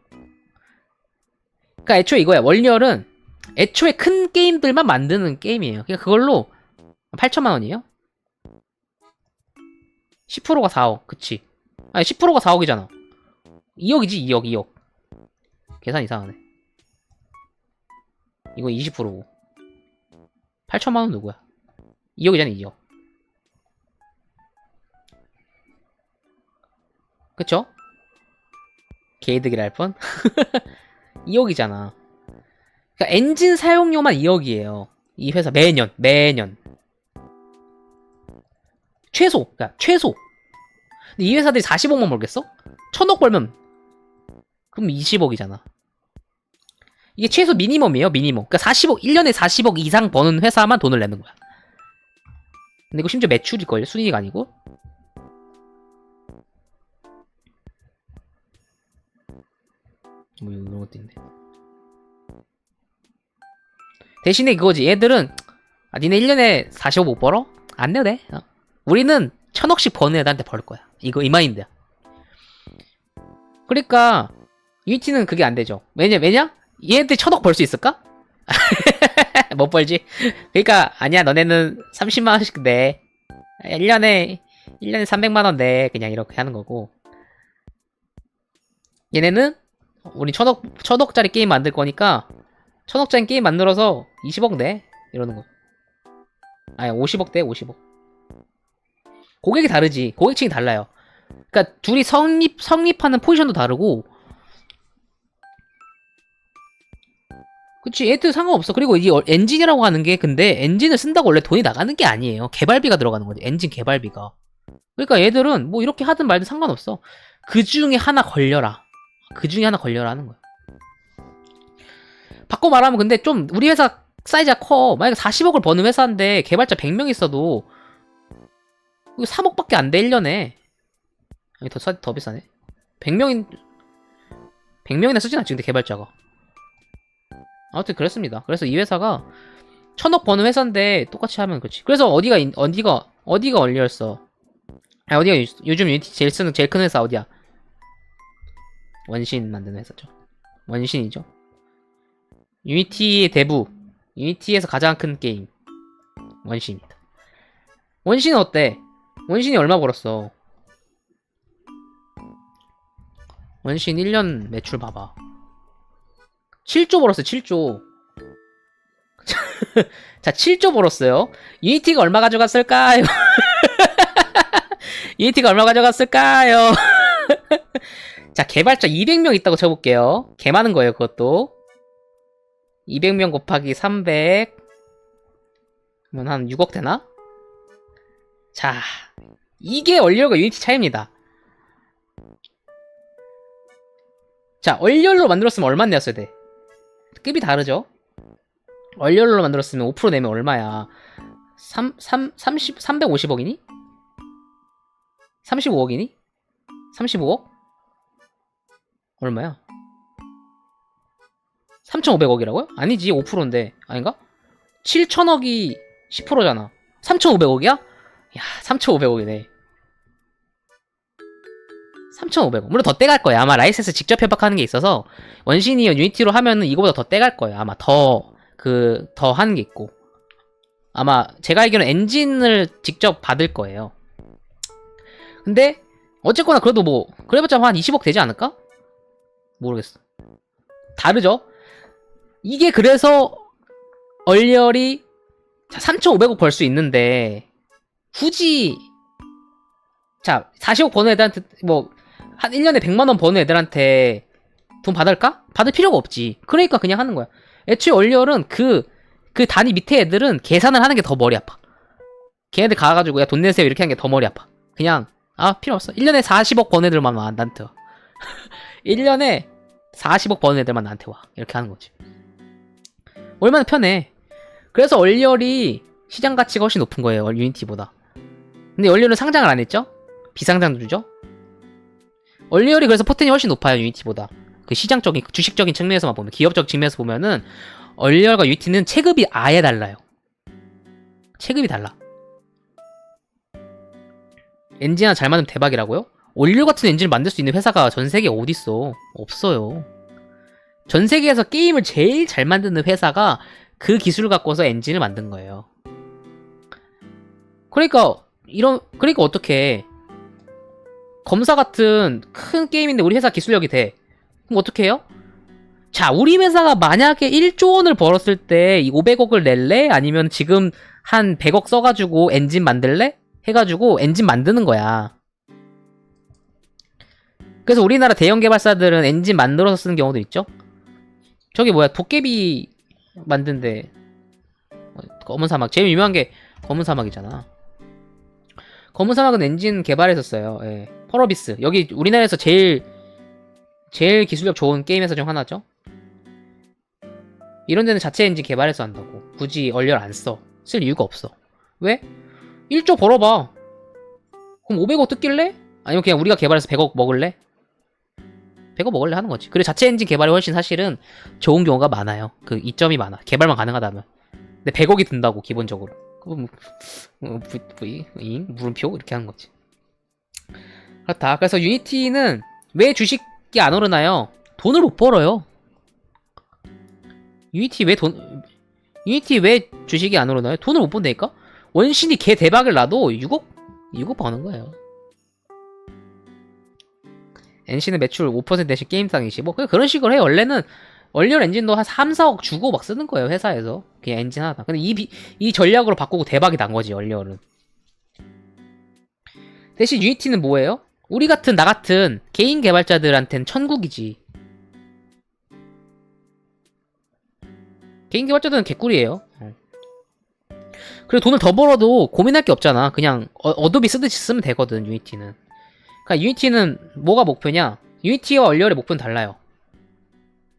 그러니까 애초에 이거야. 월리얼은 애초에 큰 게임들만 만드는 게임이에요. 그러니까 그걸로 8천만 원이에요? 10%가 4억. 그치. 아니 10%가 4억이잖아. 2억이지 2억. 계산 이상하네. 이거 20%고 8천만 원 누구야? 2억이잖아 2억. 그쵸? 개이득이라 할 뻔? 2억이잖아. 그러니까 엔진 사용료만 2억이에요. 이 회사 매년. 최소. 그러니까 최소. 근데 이 회사들이 40억만 벌겠어? 1000억 벌면 그럼 20억이잖아. 이게 최소 미니멈이에요. 미니멈. 그러니까 40억 1년에 40억 이상 버는 회사만 돈을 내는 거야. 근데 이거 심지어 매출일걸요? 순이익 아니고? 뭐 이런 것도 있네. 대신에 그거지. 얘들은 니네 1년에 40억 못 벌어? 안 내도 돼. 우리는 1000억씩 버는 애들한테 벌 거야. 이거 이 마인드야. 그러니까 유니티는 그게 안 되죠. 왜냐? 얘네들 1000억 벌 수 있을까? 못 벌지. 그러니까 아니야. 너네는 30만 원씩 내. 1년에 300만 원 내. 그냥 이렇게 하는 거고. 얘네는 우리 1000억짜리 게임 만들 거니까 1000억짜리 게임 만들어서 20억 내. 이러는 거. 아니 50억 대 50억. 고객이 다르지. 고객층이 달라요. 그러니까 둘이 성립하는 포지션도 다르고. 그치, 얘들 상관없어. 그리고 이 엔진이라고 하는 게 근데 엔진을 쓴다고 원래 돈이 나가는 게 아니에요. 개발비가 들어가는 거지. 엔진 개발비가. 그러니까 얘들은 뭐 이렇게 하든 말든 상관없어. 그 중에 하나 걸려라. 하는 거야. 바꿔 말하면 근데 좀 우리 회사 사이즈가 커. 만약에 40억을 버는 회사인데 개발자 100명 있어도 3억밖에 안 돼, 1년에. 아니, 더 비싸네. 100명이나 쓰진 않지, 근데 개발자가. 아무튼 그랬습니다. 그래서 이 회사가 1000억 버는 회사인데 똑같이 하면 그렇지. 그래서 어디가 얼리였어? 아니, 어디가 요즘 유니티 제일 큰 회사 어디야? 원신 만드는 회사죠. 원신이죠. 유니티의 대부. 유니티에서 가장 큰 게임. 원신입니다. 원신은 어때? 원신이 얼마 벌었어? 원신 1년 매출 봐봐. 7조 벌었어요. 7조. 자, 7조 벌었어요. 유니티가 얼마 가져갔을까요? 유니티가 얼마 가져갔을까요? 자, 개발자 200명 있다고 쳐볼게요. 개 많은 거예요, 그것도. 200명 곱하기 300. 그러면 한 6억 되나? 자, 이게 얼리얼과 유니티 차이입니다. 자, 얼리얼로 만들었으면 얼마 내었어야 돼? 급이 다르죠? 얼리얼로 만들었으면 5% 내면 얼마야? 350억이니? 35억이니? 35억? 얼마야? 3,500억이라고요? 아니지, 5%인데. 아닌가? 7,000억이 10%잖아. 3,500억이야? 야, 3,500억이네. 3,500억. 물론 더 떼갈 거야. 아마 라이센스 직접 협박하는 게 있어서 원신이 유니티로 하면은 이거보다 더 떼갈 거야. 아마 더 하는 게 있고. 아마 제가 알기로는 엔진을 직접 받을 거예요. 근데 어쨌거나 그래도 뭐 그래봤자 한 20억 되지 않을까? 모르겠어. 다르죠? 이게 그래서 얼리얼이 3,500억 벌 수 있는데 굳이 자 40억 버는 애들한테 뭐 한 1년에 100만원 버는 애들한테 돈 받을까? 받을 필요가 없지. 그러니까 그냥 하는 거야. 애초에 얼리얼은 그 단위 밑에 애들은 계산을 하는 게 더 머리 아파. 걔네들 가가지고 야 돈 내세요 이렇게 하는 게 더 머리 아파. 그냥 필요 없어. 1년에 40억 번 애들만 와 나한테 와. 1년에 40억 번 애들만 나한테 와. 이렇게 하는 거지. 얼마나 편해. 그래서 얼리얼이 시장 가치가 훨씬 높은 거예요. 유니티보다. 근데 얼리얼은 상장을 안 했죠? 비상장주죠? 얼리얼이 그래서 포텐이 훨씬 높아요. 유니티보다. 그 시장적인 주식적인 측면에서만 보면, 기업적 측면에서 보면은 얼리얼과 유니티는 체급이 아예 달라요. 체급이 달라. 엔진 하나 잘 만들면 대박이라고요? 얼리얼 같은 엔진을 만들 수 있는 회사가 전 세계에 어딨어? 없어요. 전 세계에서 게임을 제일 잘 만드는 회사가 그 기술을 갖고서 엔진을 만든 거예요. 그러니까 어떻게 검사 같은 큰 게임인데 우리 회사 기술력이 돼. 그럼 어떻게 해요? 자, 우리 회사가 만약에 1조 원을 벌었을 때 500억을 낼래? 아니면 지금 한 100억 써가지고 엔진 만들래? 해가지고 엔진 만드는 거야. 그래서 우리나라 대형 개발사들은 엔진 만들어서 쓰는 경우도 있죠? 저기 뭐야, 도깨비 만든데 검은 사막, 제일 유명한 게 검은 사막이잖아. 검은 사막은 엔진 개발했었어요. 예. 펄어비스. 여기 우리나라에서 제일 기술력 좋은 게임 회사 중 하나죠. 이런 데는 자체 엔진 개발해서 한다고. 굳이 얼리얼 안 써. 쓸 이유가 없어. 왜? 1조 벌어봐. 그럼 500억 뜯길래? 아니면 그냥 우리가 개발해서 100억 먹을래? 100억 먹을래 하는 거지. 그리고 자체 엔진 개발이 훨씬 사실은 좋은 경우가 많아요. 그 이점이 많아. 개발만 가능하다면. 근데 100억이 든다고 기본적으로. 그럼 물음표 이렇게 하는 거지. 그렇다. 그래서 유니티는 왜 주식이 안 오르나요? 돈을 못 벌어요. 유니티 왜 주식이 안 오르나요? 돈을 못 번다니까? 원신이 개 대박을 놔도 6억 버는 거예요. NC는 매출 5% 대신 게임당 25%. 그런 식으로 해요. 원래는 얼리얼 엔진도 한 3, 4억 주고 막 쓰는 거예요. 회사에서. 그냥 엔진 하나. 근데 이 전략으로 바꾸고 대박이 난 거지, 얼리얼은. 대신 유니티는 뭐예요? 나 같은 개인 개발자들한테는 천국이지. 개인 개발자들은 개꿀이에요. 그리고 돈을 더 벌어도 고민할 게 없잖아. 그냥 어도비 쓰듯이 쓰면 되거든, 유니티는. 그러니까 유니티는 뭐가 목표냐? 유니티와 얼리얼의 목표는 달라요.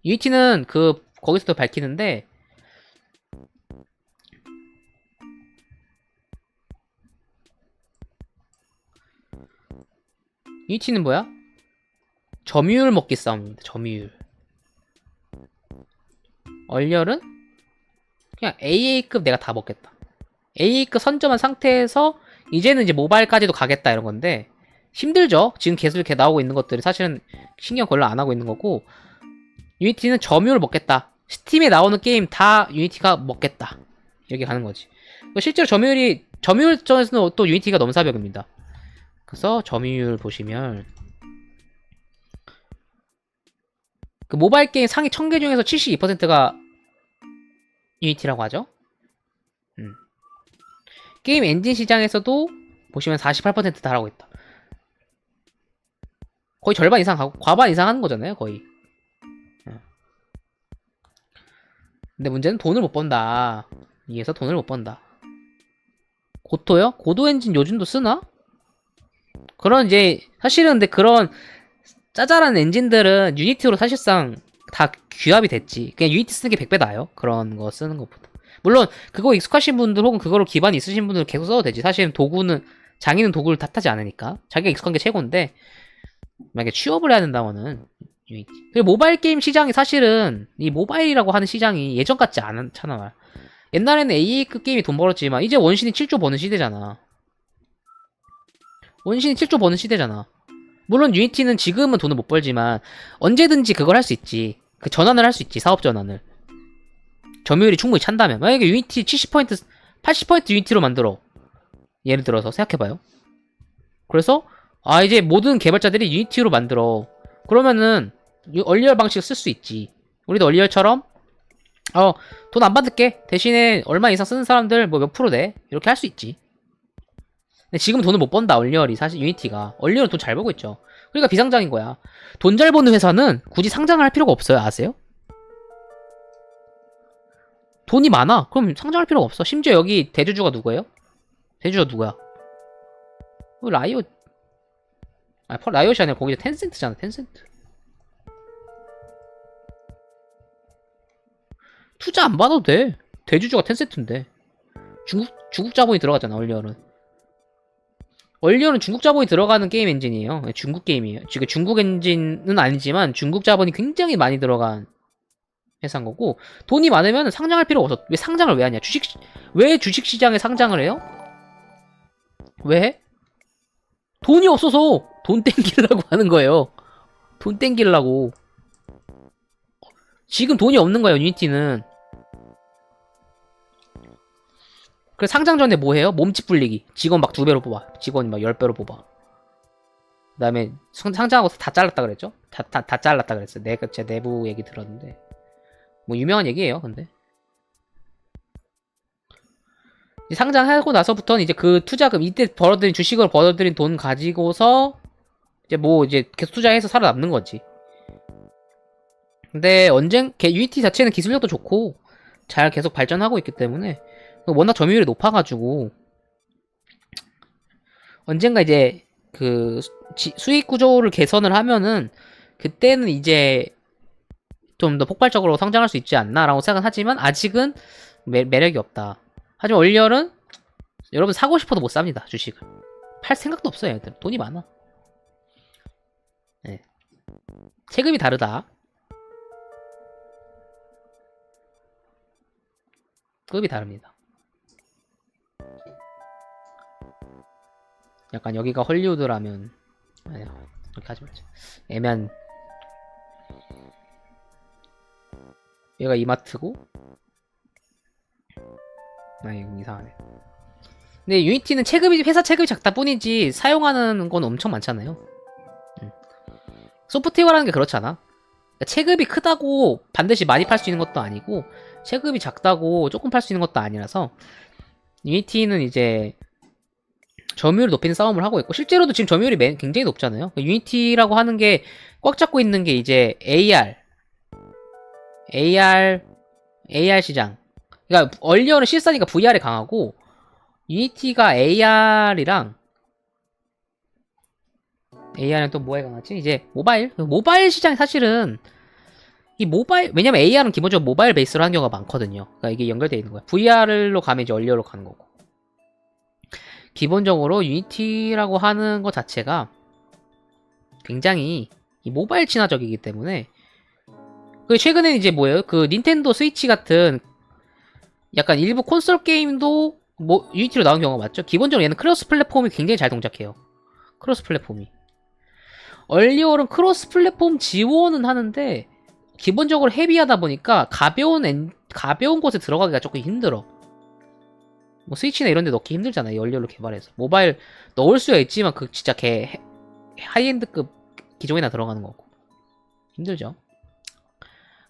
유니티는 거기서도 밝히는데 유니티는 뭐야? 점유율 먹기 싸움입니다. 점유율. 얼리얼은 그냥 AA급 내가 다 먹겠다. AA급 선점한 상태에서 이제는 이제 모바일까지도 가겠다 이런 건데 힘들죠. 지금 계속 이렇게 나오고 있는 것들이 사실은 신경 별로 안 하고 있는 거고 유니티는 점유율 먹겠다. 스팀에 나오는 게임 다 유니티가 먹겠다. 이렇게 가는 거지. 실제로 점유율점에서는 또 유니티가 넘사벽입니다. 그래서 점유율 보시면 그 모바일 게임 상위 1000개 중에서 72%가 유니티라고 하죠. 게임 엔진 시장에서도 보시면 48% 달하고 있다. 거의 절반 이상 가고 과반 이상 하는 거잖아요, 거의. 근데 문제는 돈을 못 번다. 이에서 돈을 못 번다. 고토요? 고도 엔진 요즘도 쓰나? 그런 이제 사실은 근데 그런 짜잘한 엔진들은 유니티로 사실상 다 규합이 됐지. 그냥 유니티 쓰는 게 100배 나아요. 그런 거 쓰는 것보다. 물론 그거 익숙하신 분들 혹은 그거로 기반이 있으신 분들은 계속 써도 되지. 사실은 장인은 도구를 탓하지 않으니까. 자기가 익숙한 게 최고인데 만약에 취업을 해야 된다면은 유니티. 그리고 모바일 게임 시장이 사실은 이 모바일이라고 하는 시장이 예전 같지 않잖아. 옛날에는 AA급 게임이 돈 벌었지만 이제 원신이 7조 버는 시대잖아. 원신이 7조 버는 시대잖아. 물론 유니티는 지금은 돈을 못 벌지만 언제든지 그걸 할 수 있지. 그 전환을 할 수 있지. 사업 전환을. 점유율이 충분히 찬다면. 만약에 유니티 70%, 80% 유니티로 만들어. 예를 들어서 생각해봐요. 그래서 이제 모든 개발자들이 유니티로 만들어. 그러면은 얼리얼 방식을 쓸 수 있지. 우리도 얼리얼처럼 돈 안 받을게. 대신에 얼마 이상 쓰는 사람들 뭐 몇 프로 내. 이렇게 할 수 있지. 근데 지금 돈을 못 번다. 얼리얼이 사실 유니티가. 얼리얼은 돈 잘 벌고 있죠. 그러니까 비상장인 거야. 돈 잘 버는 회사는 굳이 상장을 할 필요가 없어요. 아세요? 돈이 많아. 그럼 상장할 필요가 없어. 심지어 여기 대주주가 누구예요? 대주주가 누구야? 라이엇. 라이엇이 아니라 거기 텐센트잖아. 텐센트. 투자 안 받아도 돼. 대주주가 텐센트인데. 중국 자본이 들어가잖아. 얼리언은 중국 자본이 들어가는 게임 엔진이에요. 중국 게임이에요. 지금 중국 엔진은 아니지만 중국 자본이 굉장히 많이 들어간 회사인 거고, 돈이 많으면 상장할 필요가 없어. 왜 상장을 왜 하냐? 왜 주식시장에 상장을 해요? 왜? 돈이 없어서 돈 땡기려고 하는 거예요. 돈 땡기려고. 지금 돈이 없는 거예요, 유니티는. 그래서 상장 전에 뭐 해요? 몸집 불리기. 직원 막 2배로 뽑아. 직원이 막 10배로 뽑아. 그 다음에 상장하고 다 잘랐다 그랬죠? 다 잘랐다 그랬어요. 제 내부 얘기 들었는데. 뭐 유명한 얘기예요, 근데. 상장하고 나서부터는 이제 그 투자금, 이때 벌어들인, 주식으로 벌어들인 돈 가지고서 이제 계속 투자해서 살아남는 거지. 근데 유니티 자체는 기술력도 좋고 잘 계속 발전하고 있기 때문에 워낙 점유율이 높아가지고 언젠가 이제 그 수익 구조를 개선을 하면은 그때는 이제 좀 더 폭발적으로 성장할 수 있지 않나라고 생각은 하지만 아직은 매력이 없다. 하지만 얼리얼은 여러분 사고 싶어도 못 삽니다. 주식을 팔 생각도 없어요. 얘들 돈이 많아. 네. 체급이 다르다. 급이 다릅니다. 약간 여기가 헐리우드라면 아니야, 그렇게 하지 말자. 애매한. 얘가 이마트고, 이거 이상하네. 근데 유니티는 회사 체급이 작다 뿐이지 사용하는 건 엄청 많잖아요. 소프트웨어라는 게 그렇잖아. 그러니까 체급이 크다고 반드시 많이 팔 수 있는 것도 아니고 체급이 작다고 조금 팔 수 있는 것도 아니라서 유니티는 이제 점유율을 높이는 싸움을 하고 있고, 실제로도 지금 점유율이 굉장히 높잖아요. 유니티라고 하는 게 꽉 잡고 있는 게 이제 AR 시장. 그러니까 얼리언은 실사니까 VR에 강하고 유니티가 AR은 또 뭐에 강하지? 이제 모바일 시장이 사실은 왜냐면 AR은 기본적으로 모바일 베이스로 하는 경우가 많거든요. 그러니까 이게 연결되어 있는 거야. VR로 가면 이제 얼리언로 가는 거고. 기본적으로 유니티라고 하는 것 자체가 굉장히 이 모바일 친화적이기 때문에, 그 최근에 이제 뭐예요? 그 닌텐도 스위치 같은 약간 일부 콘솔 게임도 유니티로 나온 경우가 많죠. 기본적으로 얘는 크로스 플랫폼이 굉장히 잘 동작해요. 크로스 플랫폼이. 얼리얼은 크로스 플랫폼 지원은 하는데 기본적으로 헤비하다 보니까 가벼운 곳에 들어가기가 조금 힘들어. 뭐 스위치나 이런 데 넣기 힘들잖아요. 얼리얼로 개발해서. 모바일 넣을 수야 있지만 그 진짜 하이엔드급 기종이나 들어가는 거고. 힘들죠.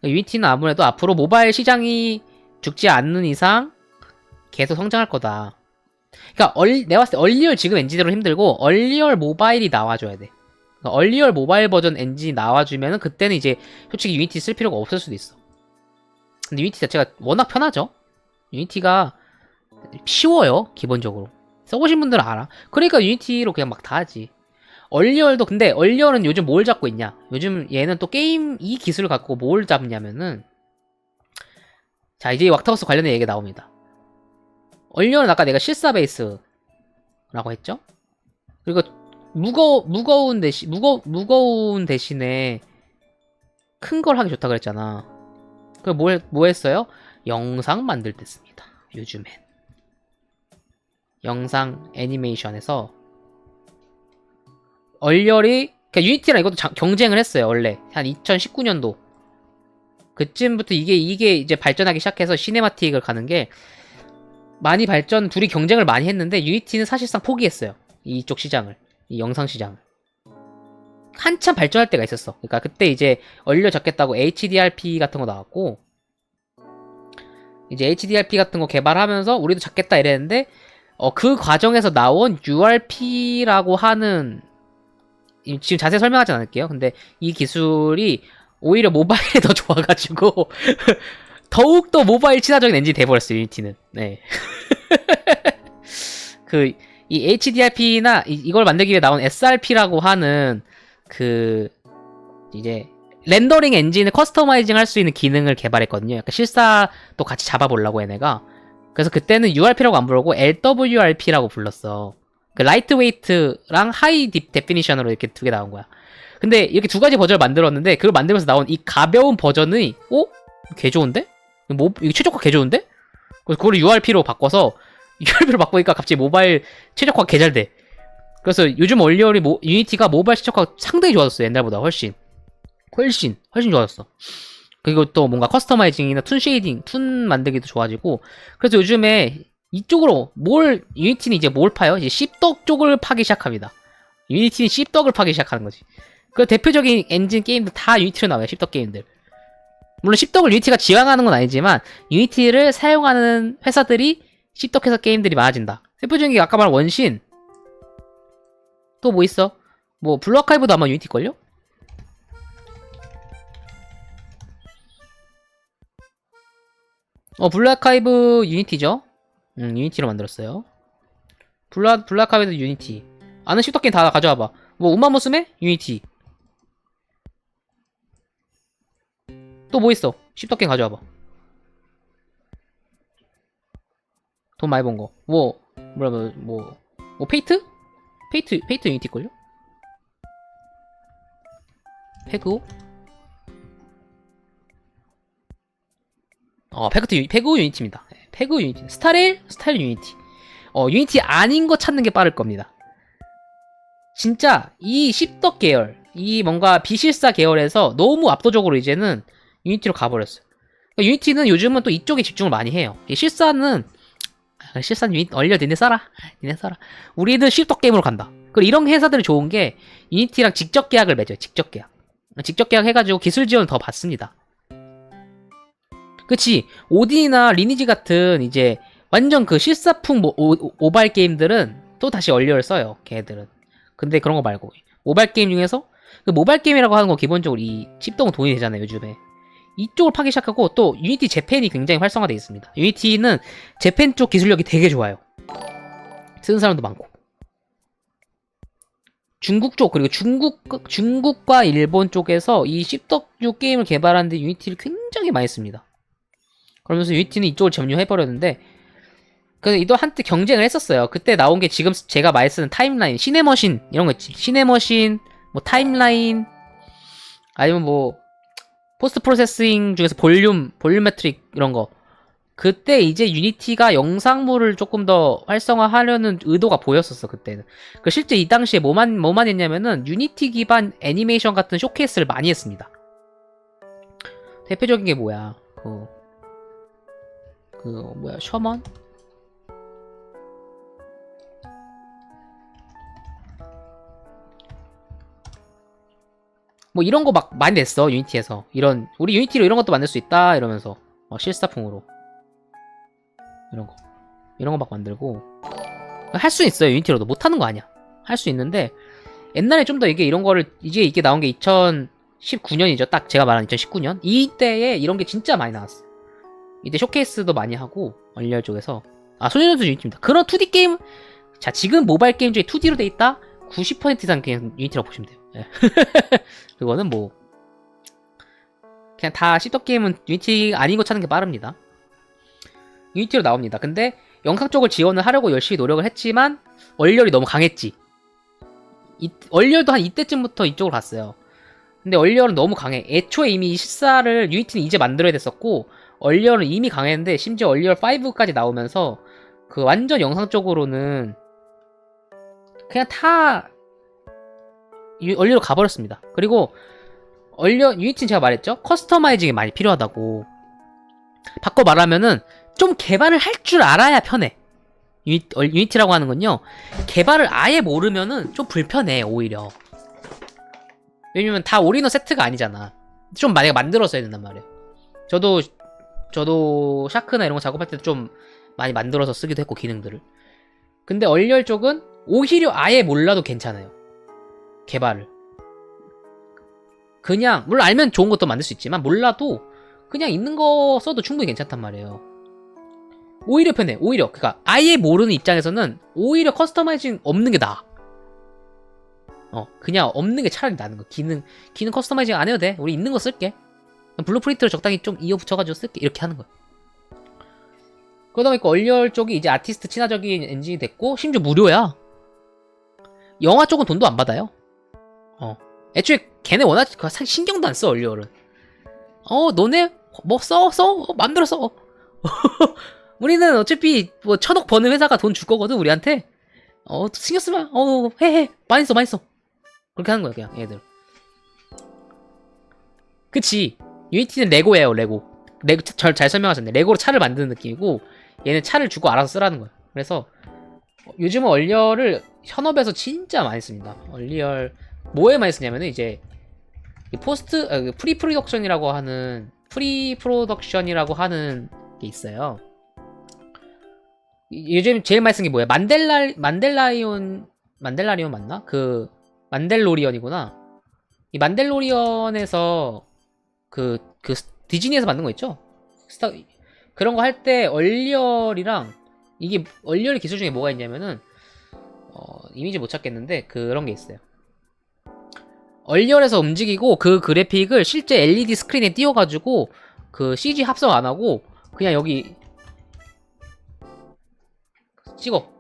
유니티는 아무래도 앞으로 모바일 시장이 죽지 않는 이상 계속 성장할 거다. 그러니까 내가 봤을 때 얼리얼 지금 엔진으로 힘들고 얼리얼 모바일이 나와줘야 돼. 그러니까 얼리얼 모바일 버전 엔진이 나와주면은 그때는 이제 솔직히 유니티 쓸 필요가 없을 수도 있어. 근데 유니티 자체가 워낙 편하죠. 유니티가 쉬워요. 기본적으로 써보신 분들은 알아. 그러니까 유니티로 그냥 막 다 하지. 얼리얼도, 근데 얼리얼은 요즘 뭘 잡고 있냐, 요즘 얘는 또 게임 이 기술을 갖고 뭘 잡냐면은, 자 이제 왁타버스 관련된 얘기가 나옵니다. 얼리얼은 아까 내가 실사 베이스라고 했죠. 그리고 무거운 대신에 큰 걸 하기 좋다 그랬잖아. 그 뭐 했어요? 영상 만들 때 씁니다. 요즘엔 영상 애니메이션에서 얼리얼이, 그러니까 유니티랑 이것도 경쟁을 했어요. 원래 한 2019년도 그쯤부터 이게 이제 발전하기 시작해서 시네마틱을 가는 게 많이 둘이 경쟁을 많이 했는데 유니티는 사실상 포기했어요. 이쪽 시장을, 이 영상 시장을. 한참 발전할 때가 있었어. 그러니까 그때 이제 얼리얼 잡겠다고 HDRP 같은 거 나왔고, 이제 HDRP 같은 거 개발하면서 우리도 잡겠다 이랬는데 그 과정에서 나온 URP라고 하는 지금 자세히 설명하진 않을게요. 근데 이 기술이 오히려 모바일에 더 좋아가지고 더욱더 모바일 친화적인 엔진이 돼버렸어요. 유니티는. 네. 그 이 HDRP나 이걸 만들기 위해 나온 SRP라고 하는 그 이제 렌더링 엔진을 커스터마이징 할 수 있는 기능을 개발했거든요. 약간 실사도 같이 잡아보려고 얘네가. 그래서 그때는 URP라고 안 부르고 LWRP라고 불렀어. 그 라이트 웨이트랑 하이 데피니션으로 이렇게 두 개 나온 거야. 근데 이렇게 두 가지 버전을 만들었는데 그걸 만들면서 나온 이 가벼운 버전이 개 좋은데? 이거 최적화 개 좋은데? 그래서 그걸 URP로 바꿔서 URP로 바꾸니까 갑자기 모바일 최적화 개 잘 돼. 그래서 요즘 얼리얼이 유니티가 모바일 최적화 상당히 좋아졌어. 옛날보다 훨씬 좋아졌어. 그리고 또 뭔가 커스터마이징이나 툰 쉐이딩, 툰 만들기도 좋아지고. 그래서 요즘에 이쪽으로 유니티는 이제 뭘 파요? 이제 씹덕 쪽을 파기 시작합니다. 유니티는 씹덕을 파기 시작하는 거지. 그 대표적인 엔진 게임들 다 유니티로 나와요. 씹덕 게임들. 물론 씹덕을 유니티가 지향하는 건 아니지만 유니티를 사용하는 회사들이 씹덕해서 게임들이 많아진다. 대표적인 게 아까 말한 원신. 또 뭐 있어? 뭐 블루아카이브도 아마 유니티걸요? 블루아카이브 유니티죠? 유니티로 만들었어요. 블루아카이브도 유니티. 아는 씹덕 게임 다 가져와봐. 뭐 우마무스메? 유니티. 또 뭐 있어? 씹덕 게임 가져와봐. 돈 많이 번 거. 페이트? 페이트 유니티걸요? 페그? 페그 유니티입니다. 페그 유니티. 스타레일 유니티. 유니티 아닌 거 찾는 게 빠를 겁니다. 진짜 이 씹덕 계열, 이 뭔가 비실사 계열에서 너무 압도적으로 이제는 유니티로 가버렸어요. 그러니까 유니티는 요즘은 또 이쪽에 집중을 많이 해요. 실사는 유니티 니네 써라. 우리는 씹덕 게임으로 간다. 그리고 이런 회사들이 좋은 게 유니티랑 직접 계약을 맺어요. 직접 계약 해가지고 기술 지원을 더 받습니다. 그치? 오딘이나 리니지 같은 이제 완전 그 실사풍 모바일 게임들은 또 다시 얼리얼 써요. 걔네들은. 근데 그런 거 말고 모바일 게임 중에서 그 모바일 게임이라고 하는 거 기본적으로 이 씹덕은 돈이 되잖아요. 요즘에. 이쪽을 파기 시작하고 또 유니티 재팬이 굉장히 활성화되어 있습니다. 유니티는 재팬 쪽 기술력이 되게 좋아요. 쓰는 사람도 많고. 중국 쪽 그리고 중국과 일본 쪽에서 이 씹덕류 게임을 개발하는데 유니티를 굉장히 많이 씁니다. 그러면서 유니티는 이쪽을 점유해버렸는데 그래서 이도 한때 경쟁을 했었어요. 그때 나온 게 지금 제가 많이 쓰는 타임라인, 시네머신 이런 거 있지. 시네머신, 뭐 타임라인 아니면 뭐 포스트 프로세싱 중에서 볼륨메트릭 이런 거. 그때 이제 유니티가 영상물을 조금 더 활성화하려는 의도가 보였었어. 그때는. 실제 이 당시에 뭐만 했냐면은 유니티 기반 애니메이션 같은 쇼케이스를 많이 했습니다. 대표적인 게 뭐야? 셔먼? 뭐 이런 거 막 많이 냈어. 유니티에서. 우리 유니티로 이런 것도 만들 수 있다 이러면서 실사풍으로 이런 거 막 만들고 할 수 있어요. 유니티로도 못하는 거 아니야. 할 수 있는데 옛날에 좀 더 이런 거를 이게 나온 게 2019년이죠. 딱 제가 말한 2019년 이때에 이런 게 진짜 많이 나왔어. 이때 쇼케이스도 많이 하고 얼리얼 쪽에서 소년전도 유니티입니다. 그런 2D 게임 지금 모바일 게임 중에 2D로 돼 있다? 90% 이상 그냥 유니티라고 보시면 돼요. 예. 그거는 뭐 그냥 다 씹덕 게임은 유니티 아닌 거 찾는 게 빠릅니다. 유니티로 나옵니다. 근데 영상 쪽을 지원을 하려고 열심히 노력을 했지만 얼리얼이 너무 강했지. 얼리얼도 한 이때쯤부터 이쪽으로 갔어요. 근데 얼리얼은 너무 강해. 애초에 이미 실사를 유니티는 이제 만들어야 됐었고 얼리얼은 이미 강했는데 심지어 얼리얼 5까지 나오면서 그 완전 영상 쪽으로는 그냥 다 얼리얼로 가버렸습니다. 그리고 유니티는 제가 말했죠. 커스터마이징이 많이 필요하다고. 바꿔 말하면은 좀 개발을 할 줄 알아야 편해. 유니티라고 하는 건요. 개발을 아예 모르면은 좀 불편해 오히려. 왜냐면 다 올인원 세트가 아니잖아. 좀 만약에 만들어서 해야 된단 말이에요. 저도 샤크나 이런 거 작업할 때 좀 많이 만들어서 쓰기도 했고 기능들을. 근데 얼리얼 쪽은 오히려 아예 몰라도 괜찮아요. 개발을. 그냥 물론 알면 좋은 것도 만들 수 있지만 몰라도 그냥 있는 거 써도 충분히 괜찮단 말이에요. 오히려 편해. 오히려 그니까 아예 모르는 입장에서는 오히려 커스터마이징 없는 게 나아. 그냥 없는 게 차라리 나는 거. 기능 커스터마이징 안 해도 돼. 우리 있는 거 쓸게. 블루프린트로 적당히 좀 이어 붙여가지고 쓸게. 이렇게 하는 거야. 그러다 보니까 얼리얼 쪽이 이제 아티스트 친화적인 엔진이 됐고 심지어 무료야. 영화 쪽은 돈도 안 받아요. 애초에 걔네 워낙 신경도 안 써. 얼리얼은 너네 뭐 써? 만들어 써. 우리는 어차피 뭐 1,000억 버는 회사가 돈 줄 거거든 우리한테. 신경 쓰면 해 많이 써. 그렇게 하는 거야 그냥 얘들. 그치. 유니티는 레고예요. 레고 잘 설명하셨네. 레고로 차를 만드는 느낌이고 얘는 차를 주고 알아서 쓰라는 거야. 그래서 요즘은 얼리얼을 현업에서 진짜 많이 씁니다. 얼리얼 뭐에 많이 쓰냐면은 이제 프리프로덕션이라고 하는 게 있어요. 요즘 제일 많이 쓴 게 뭐야? 만델라리온 맞나? 만델로리언이구나. 이 만델로리언에서 디즈니에서 만든 거 있죠? 그런 거 할 때 얼리얼이랑 이게 얼리얼 기술 중에 뭐가 있냐면은 이미지 못 찾겠는데 그런 게 있어요. 얼리얼에서 움직이고 그 그래픽을 실제 LED 스크린에 띄워가지고 그 CG 합성 안 하고 그냥 여기 찍어.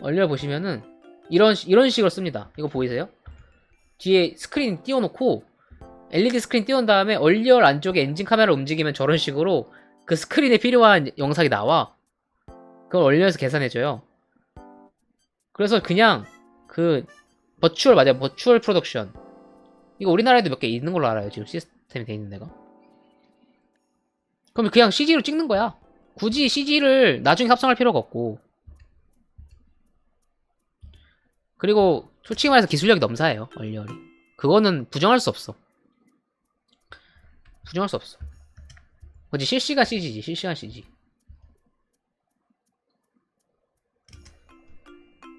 얼리얼 보시면은 이런 식으로 씁니다. 이거 보이세요? 뒤에 스크린 띄워놓고 LED 스크린 띄운 다음에 얼리얼 안쪽에 엔진 카메라 움직이면 저런 식으로 그 스크린에 필요한 영상이 나와. 그걸 얼리얼에서 계산해줘요. 그래서 그냥 버추얼 프로덕션. 이거 우리나라에도 몇 개 있는 걸로 알아요. 지금 시스템이 돼 있는 데가. 그러면 그냥 CG로 찍는 거야. 굳이 CG를 나중에 합성할 필요가 없고. 그리고 솔직히 말해서 기술력이 넘사해요. 얼리얼이. 그거는 부정할 수 없어. 그치, 실시간 CG지. 실시간 CG.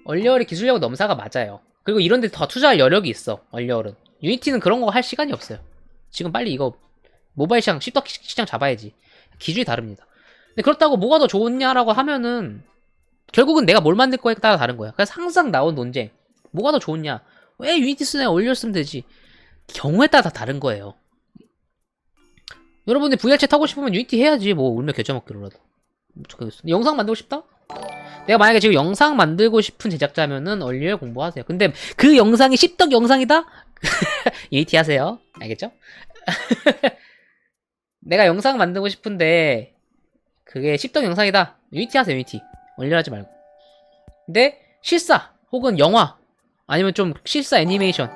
얼리얼이 기술력 넘사가 맞아요. 그리고 이런 데 더 투자할 여력이 있어. 얼리얼은. 유니티는 그런 거 할 시간이 없어요. 지금 빨리 이거 모바일 시장, 씹덕 시장 잡아야지. 기준이 다릅니다. 근데 그렇다고 뭐가 더 좋냐라고 하면은 결국은 내가 뭘 만들 거에 따라 다른 거야. 그래서 항상 나온 논쟁. 뭐가 더 좋냐? 왜 유니티 쓰냐? 얼리얼 쓰면 되지. 경우에 따라 다 다른 거예요. 여러분들 VR챗 타고 싶으면 유니티 해야지. 뭐 울며 겨자 먹기로라도. 영상 만들고 싶다? 내가 만약에 지금 영상 만들고 싶은 제작자면은 얼리얼 공부하세요. 근데 그 영상이 씹덕 영상이다? 유니티 하세요. 알겠죠? 내가 영상 만들고 싶은데 그게 씹덕 영상이다. 유니티 하세요. 유니티. 얼리얼 하지 말고. 근데 실사 혹은 영화 아니면 좀 실사 애니메이션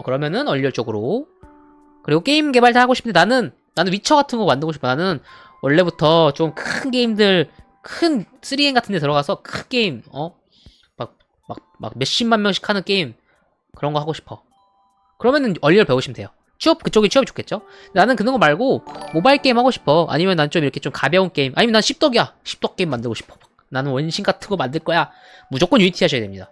그러면은 얼리얼 쪽으로. 그리고 게임 개발 다 하고 싶은데 나는 위쳐 같은 거 만들고 싶어. 나는 원래부터 좀 큰 게임들 큰 3M 같은 데 들어가서 큰 게임 막 몇십만 명씩 하는 게임 그런 거 하고 싶어. 그러면은 얼리얼 배우시면 돼요. 그쪽이 취업이 좋겠죠? 나는 그런 거 말고 모바일 게임 하고 싶어. 아니면 난 좀 이렇게 좀 가벼운 게임. 아니면 난 씹덕이야. 씹덕 게임 만들고 싶어. 나는 원신 같은 거 만들 거야. 무조건 유니티 하셔야 됩니다.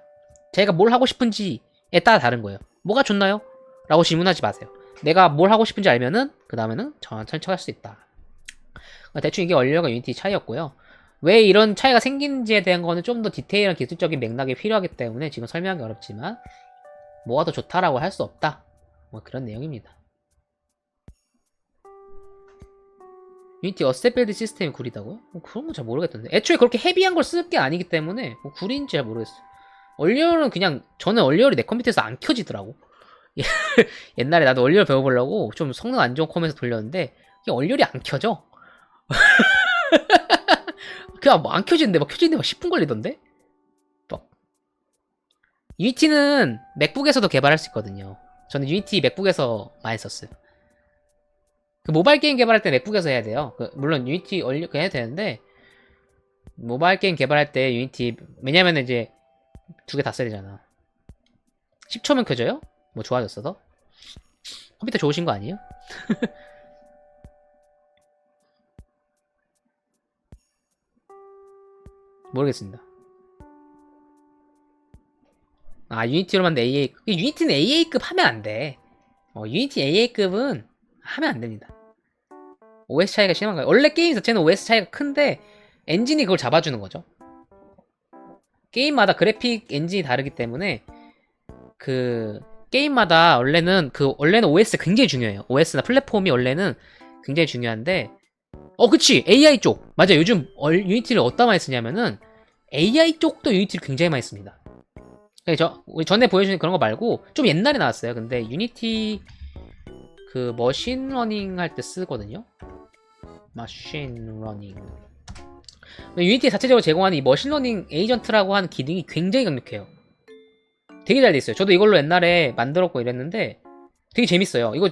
제가 뭘 하고 싶은지에 따라 다른 거예요. 뭐가 좋나요? 라고 질문하지 마세요. 내가 뭘 하고 싶은지 알면은 그 다음에는 천천히 할 수 있다. 대충 이게 얼리얼과 유니티 차이였고요. 왜 이런 차이가 생기는지에 대한 거는 좀 더 디테일한 기술적인 맥락이 필요하기 때문에 지금 설명하기 어렵지만 뭐가 더 좋다라고 할 수 없다. 뭐 그런 내용입니다. 유니티 어셋 빌드 시스템이 구리다고요? 그런 건 잘 모르겠던데. 애초에 그렇게 헤비한 걸 쓸 게 아니기 때문에 구리인지 잘 모르겠어요. 얼리얼은 그냥 저는 얼리얼이 내 컴퓨터에서 안 켜지더라고. 옛날에 나도 얼리얼 배워보려고 좀 성능 안 좋은 컴에서 돌렸는데 이게 얼리얼이 안 켜져. 그냥 뭐 안 켜지는데 막 켜지는데 막 10분 걸리던데? 막. 유니티는 맥북에서도 개발할 수 있거든요. 저는 유니티 맥북에서 많이 썼어요. 그 모바일 게임 개발할 때 맥북에서 해야 돼요. 물론 유니티 해야 되는데 모바일 게임 개발할 때 유니티 왜냐면 이제 두 개 다 써야 되잖아. 10초면 켜져요? 뭐 좋아졌어서? 컴퓨터 좋으신 거 아니에요? 모르겠습니다. 아, 유니티로 만든 AA. 유니티는 AA급 하면 안 돼. 유니티 AA급은 하면 안 됩니다. OS 차이가 심한 거예요. 원래 게임 자체는 OS 차이가 큰데 엔진이 그걸 잡아주는 거죠. 게임마다 그래픽 엔진이 다르기 때문에 그 게임마다 원래는 OS 굉장히 중요해요. OS나 플랫폼이 원래는 굉장히 중요한데 그치 AI 쪽 맞아. 요즘 유니티를 어디다 많이 쓰냐면은 AI 쪽도 유니티를 굉장히 많이 씁니다. 우리 전에 보여준 그런 거 말고 좀 옛날에 나왔어요. 근데 유니티 그 머신러닝 할 때 쓰거든요. 머신러닝. 유니티 자체적으로 제공하는 이 머신러닝 에이전트라고 하는 기능이 굉장히 강력해요. 되게 잘 돼 있어요. 저도 이걸로 옛날에 만들었고 이랬는데 되게 재밌어요. 이거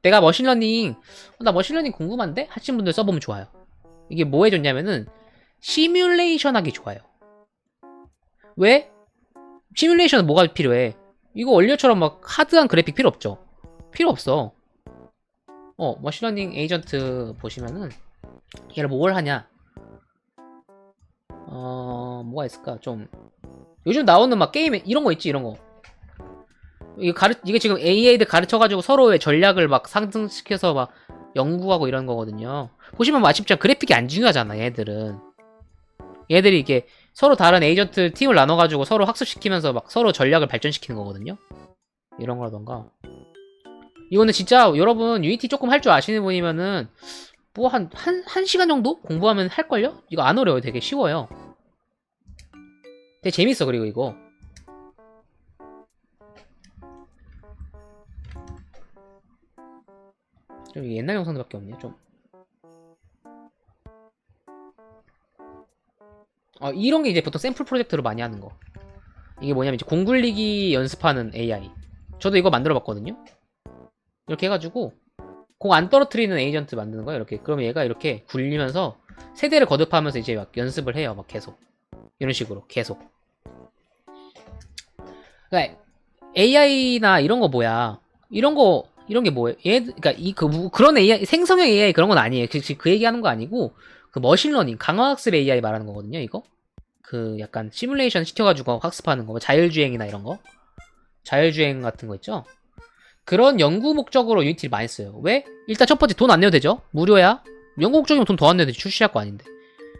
내가 머신러닝 나 머신러닝 궁금한데 하신 분들 써보면 좋아요. 이게 뭐 해줬냐면은 시뮬레이션 하기 좋아요. 왜? 시뮬레이션은 뭐가 필요해? 이거 원리어처럼 막 하드한 그래픽 필요 없죠. 필요 없어. 머신러닝 에이전트 보시면은 얘를 뭘 하냐? 뭐가 있을까? 좀 요즘 나오는 막 게임에 이런 거 있지, 이런 거. 이게 지금 AA들 가르쳐가지고 서로의 전략을 막 상승시켜서 막 연구하고 이런 거거든요. 보시면 뭐 아쉽지만 그래픽이 안 중요하잖아, 얘들은. 얘들이 이게 서로 다른 에이전트 팀을 나눠가지고 서로 학습시키면서 막 서로 전략을 발전시키는 거거든요. 이런 거라던가. 이거는 진짜 여러분 유니티 조금 할 줄 아시는 분이면은 뭐 한 시간 정도 공부하면 할걸요? 이거 안 어려워요. 되게 쉬워요. 되게 재밌어. 그리고 이거 좀 옛날 영상들밖에 없네요. 좀 이런 게 이제 보통 샘플 프로젝트로 많이 하는 거. 이게 뭐냐면 이제 공 굴리기 연습하는 AI. 저도 이거 만들어 봤거든요. 이렇게 해가지고 공 안 떨어뜨리는 에이전트 만드는 거예요. 이렇게. 그러면 얘가 이렇게 굴리면서 세대를 거듭하면서 이제 막 연습을 해요. 막 계속 이런 식으로 계속. 그러니까 AI나 이런 거 뭐야? 이런 게 뭐예요? 그러니까 그런 AI 생성형 AI 그런 건 아니에요. 그 얘기하는 거 아니고 그 머신러닝 강화학습 AI 말하는 거거든요. 이거 그 약간 시뮬레이션 시켜가지고 학습하는 거, 자율주행이나 이런 거, 자율주행 같은 거 있죠. 그런 연구 목적으로 유니티를 많이 써요. 왜? 일단 첫 번째 돈 안 내도 되죠. 무료야. 연구 목적이면 돈 더 안 내도 되지. 출시할 거 아닌데.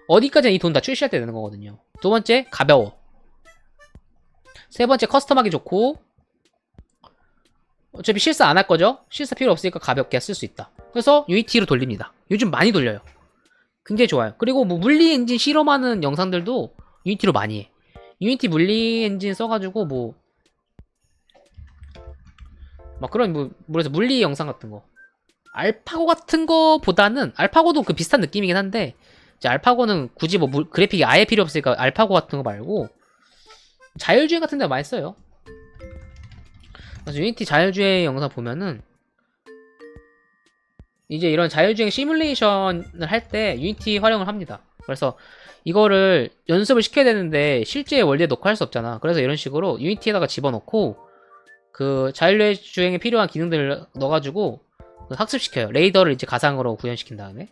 어디까지나 이 돈 다 출시할 때 되는 거거든요. 두 번째 가벼워. 세 번째 커스텀하기 좋고 어차피 실사 안 할 거죠? 실사 필요 없으니까 가볍게 쓸 수 있다. 그래서 유니티로 돌립니다. 요즘 많이 돌려요. 굉장히 좋아요. 그리고 뭐 물리 엔진 실험하는 영상들도 유니티로 많이 해. 유니티 물리 엔진 써가지고 뭐 막 그런 그래서 물리 영상 같은 거. 알파고 같은 거보다는 알파고도 그 비슷한 느낌이긴 한데 이제 알파고는 굳이 뭐 그래픽이 아예 필요 없으니까 알파고 같은 거 말고 자율주행 같은 데 많이 써요. 그래서 유니티 자율주행 영상 보면은 이제 이런 자율주행 시뮬레이션을 할 때 유니티 활용을 합니다. 그래서 이거를 연습을 시켜야 되는데 실제 원리에 넣고 할 수 없잖아. 그래서 이런 식으로 유니티에다가 집어넣고 그 자율주행에 필요한 기능들을 넣어가지고 학습시켜요. 레이더를 이제 가상으로 구현시킨 다음에.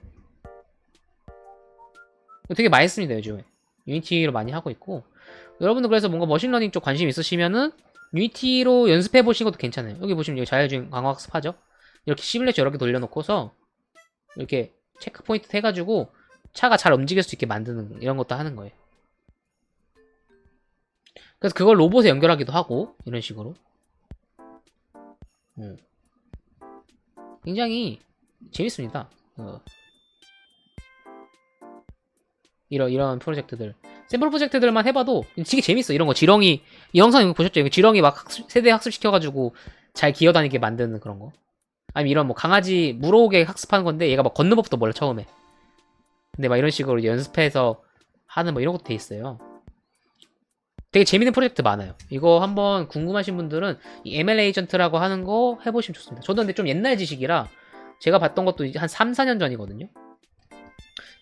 되게 많이 씁니다, 요즘에. 유니티로 많이 하고 있고. 여러분들 그래서 뭔가 머신러닝 쪽 관심 있으시면은 유니티로 연습해보시는 것도 괜찮아요. 여기 보시면 여기 자율주행 강화 학습하죠? 이렇게 시뮬레이션 여러 개 돌려놓고서 이렇게 체크 포인트 해가지고 차가 잘 움직일 수 있게 만드는 이런 것도 하는 거예요. 그래서 그걸 로봇에 연결하기도 하고 이런 식으로. 굉장히 재밌습니다. 이런 프로젝트들. 샘플 프로젝트들만 해봐도 되게 재밌어. 이런 거 지렁이 이 영상 이거 보셨죠? 이거 지렁이 막 세대 학습시켜가지고 잘 기어다니게 만드는 그런 거. 아니면 이런 뭐 강아지 물어오게 학습하는 건데 얘가 막 걷는 법도 몰라 처음에. 근데 막 이런 식으로 이제 연습해서 하는 뭐 이런 것도 돼 있어요. 되게 재밌는 프로젝트 많아요. 이거 한번 궁금하신 분들은 이 ML 에이전트라고 하는 거 해보시면 좋습니다. 저도 근데 좀 옛날 지식이라 제가 봤던 것도 한 3, 4년 전이거든요.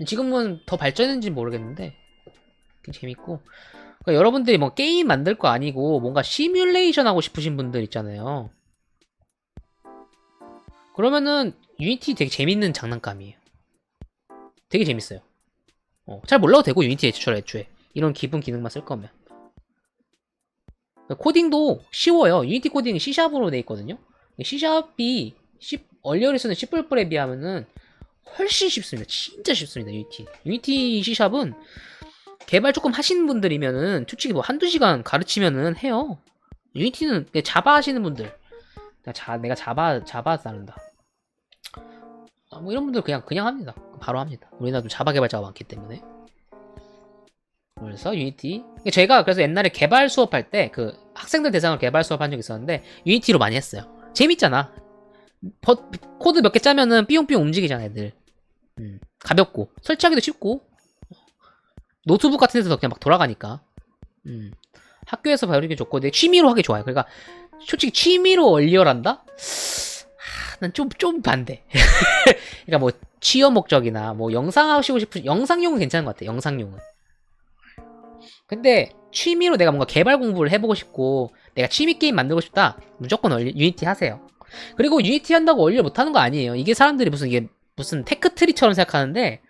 지금은 더 발전했는지 모르겠는데 되게 재밌고 그러니까 여러분들이 뭐 게임 만들 거 아니고 뭔가 시뮬레이션 하고 싶으신 분들 있잖아요. 그러면은 유니티 되게 재밌는 장난감이에요. 되게 재밌어요. 잘 몰라도 되고 유니티 애초에 이런 기본 기능만 쓸 거면 코딩도 쉬워요. 유니티 코딩이 C샵으로 돼 있거든요. C샵이 얼리얼에 쓰는 C++에 비하면은 훨씬 쉽습니다. 진짜 쉽습니다. 유니티 C샵은 개발 조금 하시는 분들이면은 솔직히 뭐 한두 시간 가르치면은 해요. 유니티는 자바 하시는 분들, 내가 자바 따른다. 뭐 이런 분들 그냥 합니다. 바로 합니다. 우리나라도 자바 개발자가 많기 때문에. 그래서 유니티. 제가 그래서 옛날에 개발 수업할 때 그 학생들 대상으로 개발 수업한 적이 있었는데 유니티로 많이 했어요. 재밌잖아. 코드 몇 개 짜면은 삐용삐용 움직이잖아, 애들. 가볍고 설치하기도 쉽고 노트북 같은 데서 그냥 막 돌아가니까. 학교에서 배우기 좋고 내 취미로 하기 좋아요. 그러니까 솔직히 취미로 얼리얼 한다? 난 좀 반대. 그러니까 뭐 취업 목적이나 뭐 영상 하시고 싶은 영상용은 괜찮은 것 같아. 영상용은. 근데 취미로 내가 뭔가 개발 공부를 해보고 싶고 내가 취미 게임 만들고 싶다. 무조건 유니티 하세요. 그리고 유니티 한다고 얼리얼 못하는 거 아니에요. 이게 사람들이 이게 무슨 테크트리처럼 생각하는데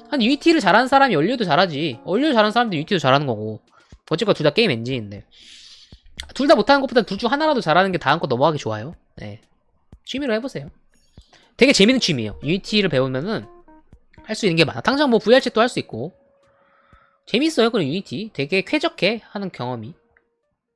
한 유니티를 잘하는 사람이 얼리얼도 잘하지. 얼리얼 잘하는 사람들이 유니티도 잘하는 거고. 어쨌건 둘 다 게임 엔진인데 둘 다 못하는 것보다 둘 중 하나라도 잘하는 게 다음 거 넘어가기 좋아요. 네. 취미로 해보세요. 되게 재밌는 취미예요. 유니티를 배우면은 할 수 있는 게 많아. 당장 뭐 VR챗도 할 수 있고 재밌어요. 그리고 유니티 되게 쾌적해 하는 경험이.